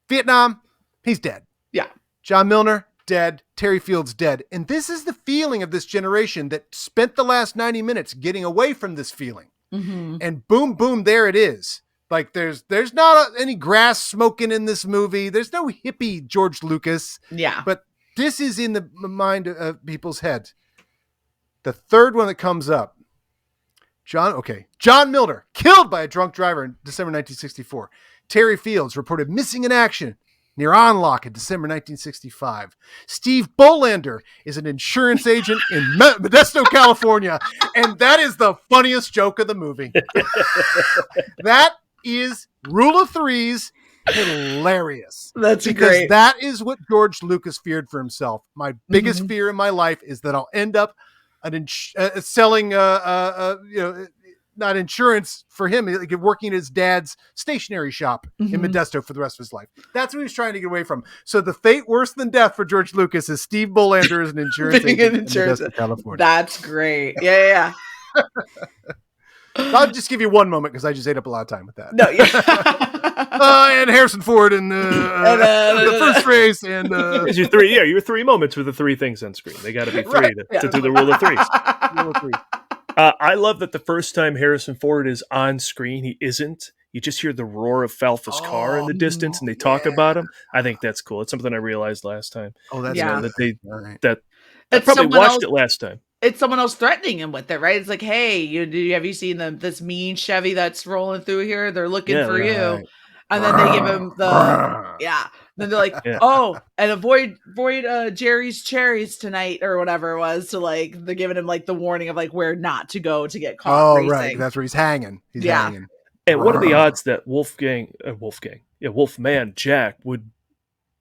Vietnam, he's dead. Yeah. John Milner, dead. Terry Fields, dead. And this is the feeling of this generation that spent the last 90 minutes getting away from this feeling. Mm-hmm. And boom, boom, there it is. Like there's not any grass smoking in this movie. There's no hippie George Lucas. Yeah. But this is in the mind of people's heads. The third one that comes up, John Milner, killed by a drunk driver in December 1964. Terry Fields reported missing in action near An Loc in December 1965. Steve Bolander is an insurance agent in Modesto, California. And that is the funniest joke of the movie. That is rule of threes hilarious. That's because great. That is what George Lucas feared for himself. My biggest fear in my life is that I'll end up selling, not insurance for him, like working at his dad's stationery shop in Modesto for the rest of his life. That's what he's trying to get away from. So the fate worse than death for George Lucas is Steve Bolander as an insurance agent in Modesto, California. That's great. Yeah. I'll just give you one moment because I just ate up a lot of time with that. No, yeah. And Harrison Ford and the first race and your three. Yeah, your 3 moments with the 3 things on screen. They got to be 3 to do the rule of threes. Rule of 3. I love that the first time Harrison Ford is on screen, he isn't. You just hear the roar of Falfa's car in the distance, and they talk about him. I think that's cool. It's something I realized last time. Oh, that's that I probably watched it last time. It's someone else threatening him with it, right? It's like, hey, have you seen this mean Chevy that's rolling through here? They're looking for you. And then they give him Then they're like, oh, and avoid Jerry's cherries tonight or whatever it was. So like they're giving him like the warning of like where not to go to get caught. Oh, right. That's where he's hanging. He's hanging. And what are the odds that Wolfman Jack would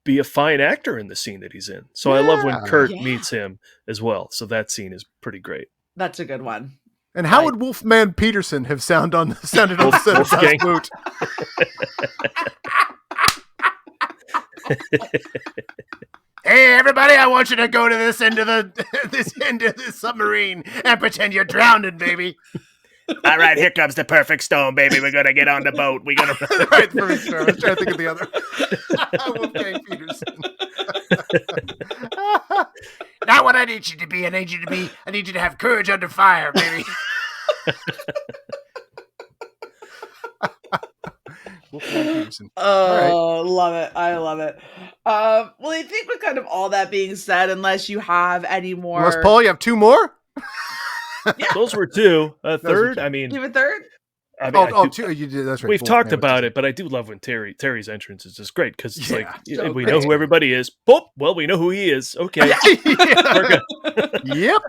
be a fine actor in the scene that he's in? So I love when Kurt meets him as well. So that scene is pretty great. That's a good one. And how would Wolfman Peterson have sounded on the set of Wolfgang Boot? Hey everybody, I want you to go to this end of the submarine and pretend you're drowning, baby. All right, here comes the perfect storm, baby. We're gonna get on the boat. We're gonna right, perfect storm. I was trying to think of the other. Wolfgang Peterson. Not what I need you to be. I need you to have courage under fire, baby. Oh, love it. I love it. Well, I think with kind of all that being said, unless you have any more. Unless, Paul, you have 2 more? Yeah. Those were 2. A third? I mean. You have a third? I mean, 2. You did. That's right. We've talked about it, but I do love when Terry's entrance is just great because it's like so we great. know who everybody is. Boop. Well, we know who he is. Okay. We're good. Yep.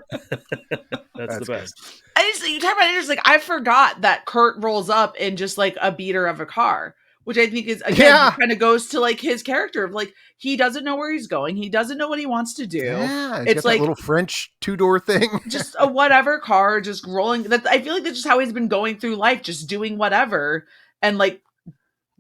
That's the best. I just, you talk about it, just like I forgot that Kurt rolls up in just like a beater of a car, which I think is again kind of goes to like his character of like he doesn't know where he's going, he doesn't know what he wants to do. Yeah, it's like that little French 2-door thing, just a whatever car, just rolling. That I feel like that's just how he's been going through life, just doing whatever and like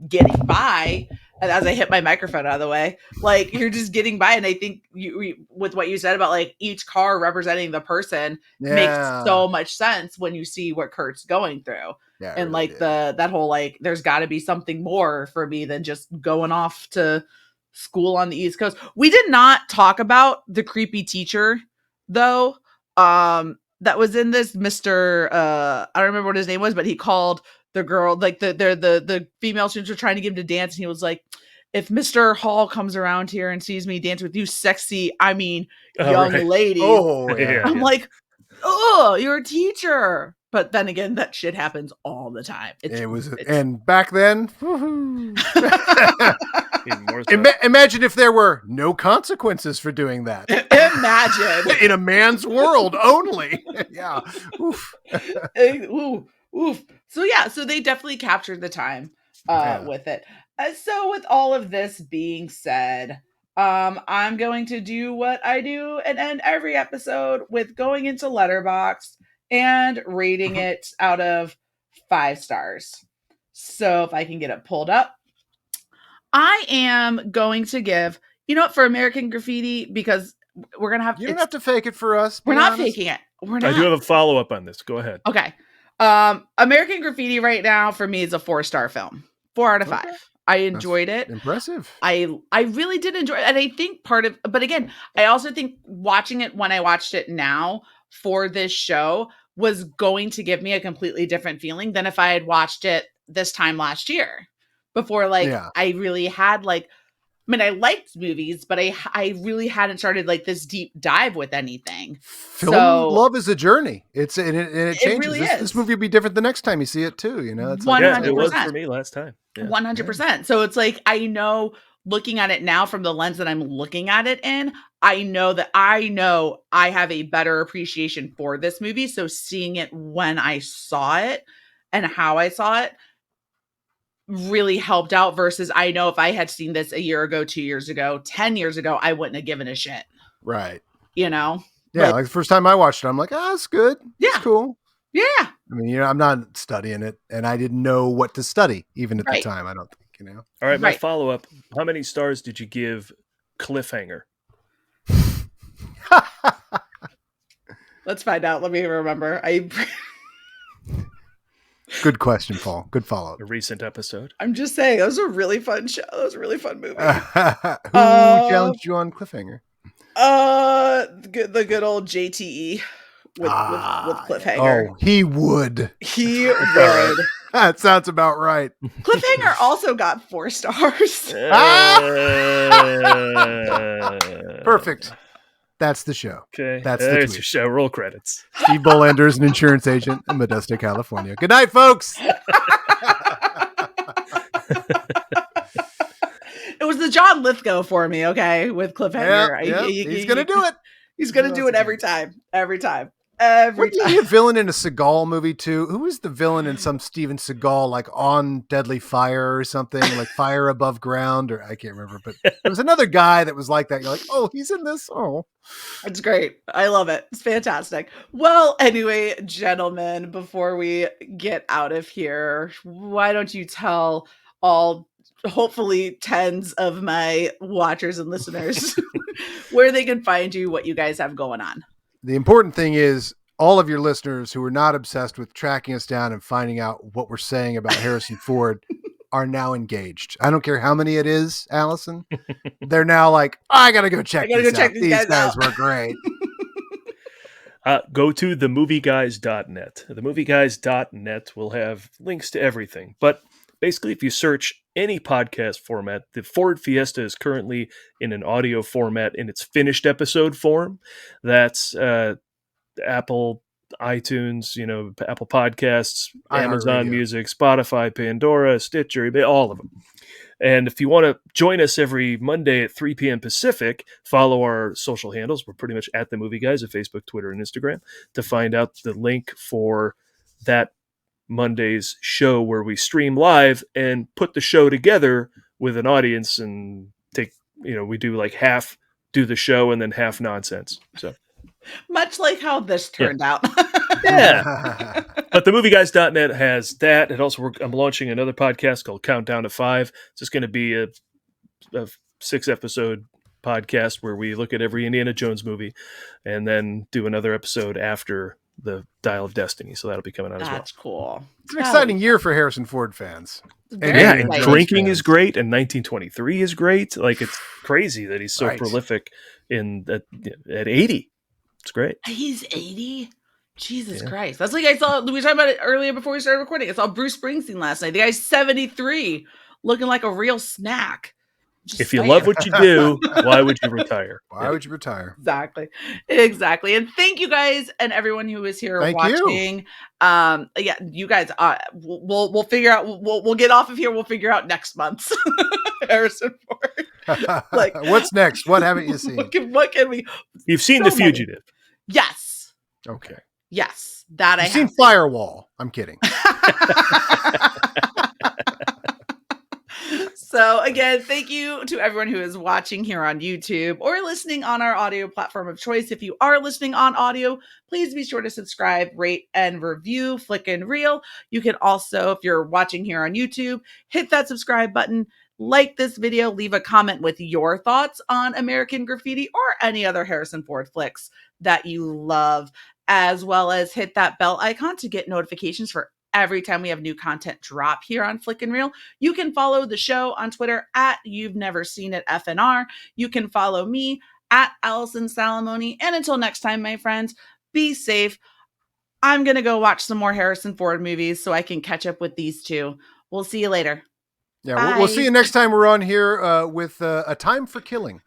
getting by. And as I hit my microphone out of the way, like you're just getting by. And I think you with what you said about like each car representing the person makes so much sense when you see what Kurt's going through. Yeah, it and really like did. that whole like there's got to be something more for me than just going off to school on the East Coast. We did not talk about the creepy teacher though. That was in this Mr. I don't remember what his name was, but he called the girl, like the female students were trying to get him to dance, and he was like, if Mr. Hall comes around here and sees me dance with you sexy, I mean young Right. ladies. Oh, yeah. I'm like, oh, you're a teacher. But then again, that shit happens all the time. And back then, Even more so. imagine if there were no consequences for doing that. Imagine. In a man's world only. Yeah. Oof. Oof. So yeah, so they definitely captured the time Yeah. with it. So with all of this being said, I'm going to do what I do and end every episode with going into Letterboxd and rating it out of 5 stars. So if I can get it pulled up, I am going to give, you know what, for American Graffiti, because we're going to have, You don't have to fake it for us. we're be not honest. faking it. We're not. I do have a follow-up on this. Go ahead. Okay. American Graffiti right now for me is a 4-star film. 4 out of 5. Okay. I enjoyed it. Impressive. I really did enjoy it. And I think but again, I also think watching it when I watched it now for this show was going to give me a completely different feeling than if I had watched it this time last year. Before I really had I mean, I liked movies, but I really hadn't started like this deep dive with anything. Film love is a journey. It changes. Really this movie will be different the next time you see it too. You know, it's 100%. it was for me last time. 100%. So it's like, I know looking at it now from the lens that I'm looking at it in, I know I have a better appreciation for this movie. So seeing it when I saw it and how I saw it really helped out versus I know if I had seen this a year ago, 2 years ago, 10 years ago, I wouldn't have given a shit. Right. You know? Yeah. Like the first time I watched it, I'm like, oh, it's good. Yeah. It's cool. Yeah. I mean, I'm not studying it, and I didn't know what to study even at the time. I don't think, All right, my follow-up. How many stars did you give Cliffhanger? Let's find out. Let me remember. Good question, Paul. Good follow-up. A recent episode. I'm just saying, that was a really fun show. That was a really fun movie. Who challenged you on Cliffhanger? The good old JTE with Cliffhanger. Oh, he would. He would. That sounds about right. Cliffhanger also got 4 stars. Perfect. That's the show. Okay. That's There's your show. Roll credits. Steve Bolander is an insurance agent in Modesto, California. Good night, folks. It was the John Lithgow for me, okay, with Cliffhanger. He's going to do it. He's going to do it every time. Every time. Wasn't he a villain in a Seagal movie too? Who was the villain in some Steven Seagal, like On Deadly Fire or something, like Fire Above Ground, or I can't remember, but there was another guy that was like that. You're like, oh, he's in this. Oh, it's great. I love it. It's fantastic. Well, anyway, gentlemen, before we get out of here, why don't you tell all hopefully tens of my watchers and listeners where they can find you, what you guys have going on. The important thing is all of your listeners who are not obsessed with tracking us down and finding out what we're saying about Harrison Ford are now engaged. I don't care how many it is, Allison. They're now like, I got to go check this out. These guys were great. Go to themovieguys.net. Themovieguys.net will have links to everything. But basically, if you search any podcast format, the Ford Fiesta is currently in an audio format in its finished episode form. That's Apple, iTunes, Apple Podcasts, Amazon Music, Spotify, Pandora, Stitcher, all of them. And if you want to join us every Monday at 3 p.m. Pacific, follow our social handles. We're pretty much at The Movie Guys at Facebook, Twitter, and Instagram to find out the link for that Monday's show where we stream live and put the show together with an audience and we do like half do the show and then half nonsense. So much like how this turned out. Yeah. But themovieguys.net has that. And also I'm launching another podcast called Countdown to 5. It's just going to be a 6-episode podcast where we look at every Indiana Jones movie and then do another episode after the Dial of Destiny, so that'll be coming out as well. That's cool. It's an exciting year for Harrison Ford fans. Very Yeah, and exciting. Drinking is great, and 1923 is great. Like, it's crazy that he's so Right. prolific at 80. It's great. He's 80. Jesus Christ. That's like we were talking about it earlier before we started recording. I saw Bruce Springsteen last night. The guy's 73, looking like a real snack. If you love what you do, why would you retire? Why would you retire? Exactly. And thank you guys and everyone who is here watching. You guys, we'll figure out. We'll get off of here. We'll figure out next month's Harrison Ford. Like, what's next? What haven't you seen? What can we? You've seen The Fugitive. Yes. Okay. Yes, that You've seen Firewall. I'm kidding. So again, thank you to everyone who is watching here on YouTube or listening on our audio platform of choice. If you are listening on audio, please be sure to subscribe, rate, and review Flick and Reel. You can also, if you're watching here on YouTube, hit that subscribe button, like this video, leave a comment with your thoughts on American Graffiti or any other Harrison Ford flicks that you love, as well as hit that bell icon to get notifications for every time we have new content drop here on Flick and Reel. You can follow the show on Twitter at You've Never Seen It FNR. You can follow me at Allison Salamoni. And until next time, my friends, be safe. I'm going to go watch some more Harrison Ford movies so I can catch up with these two. We'll see you later. Yeah, we'll see you next time we're on here with A Time for Killing.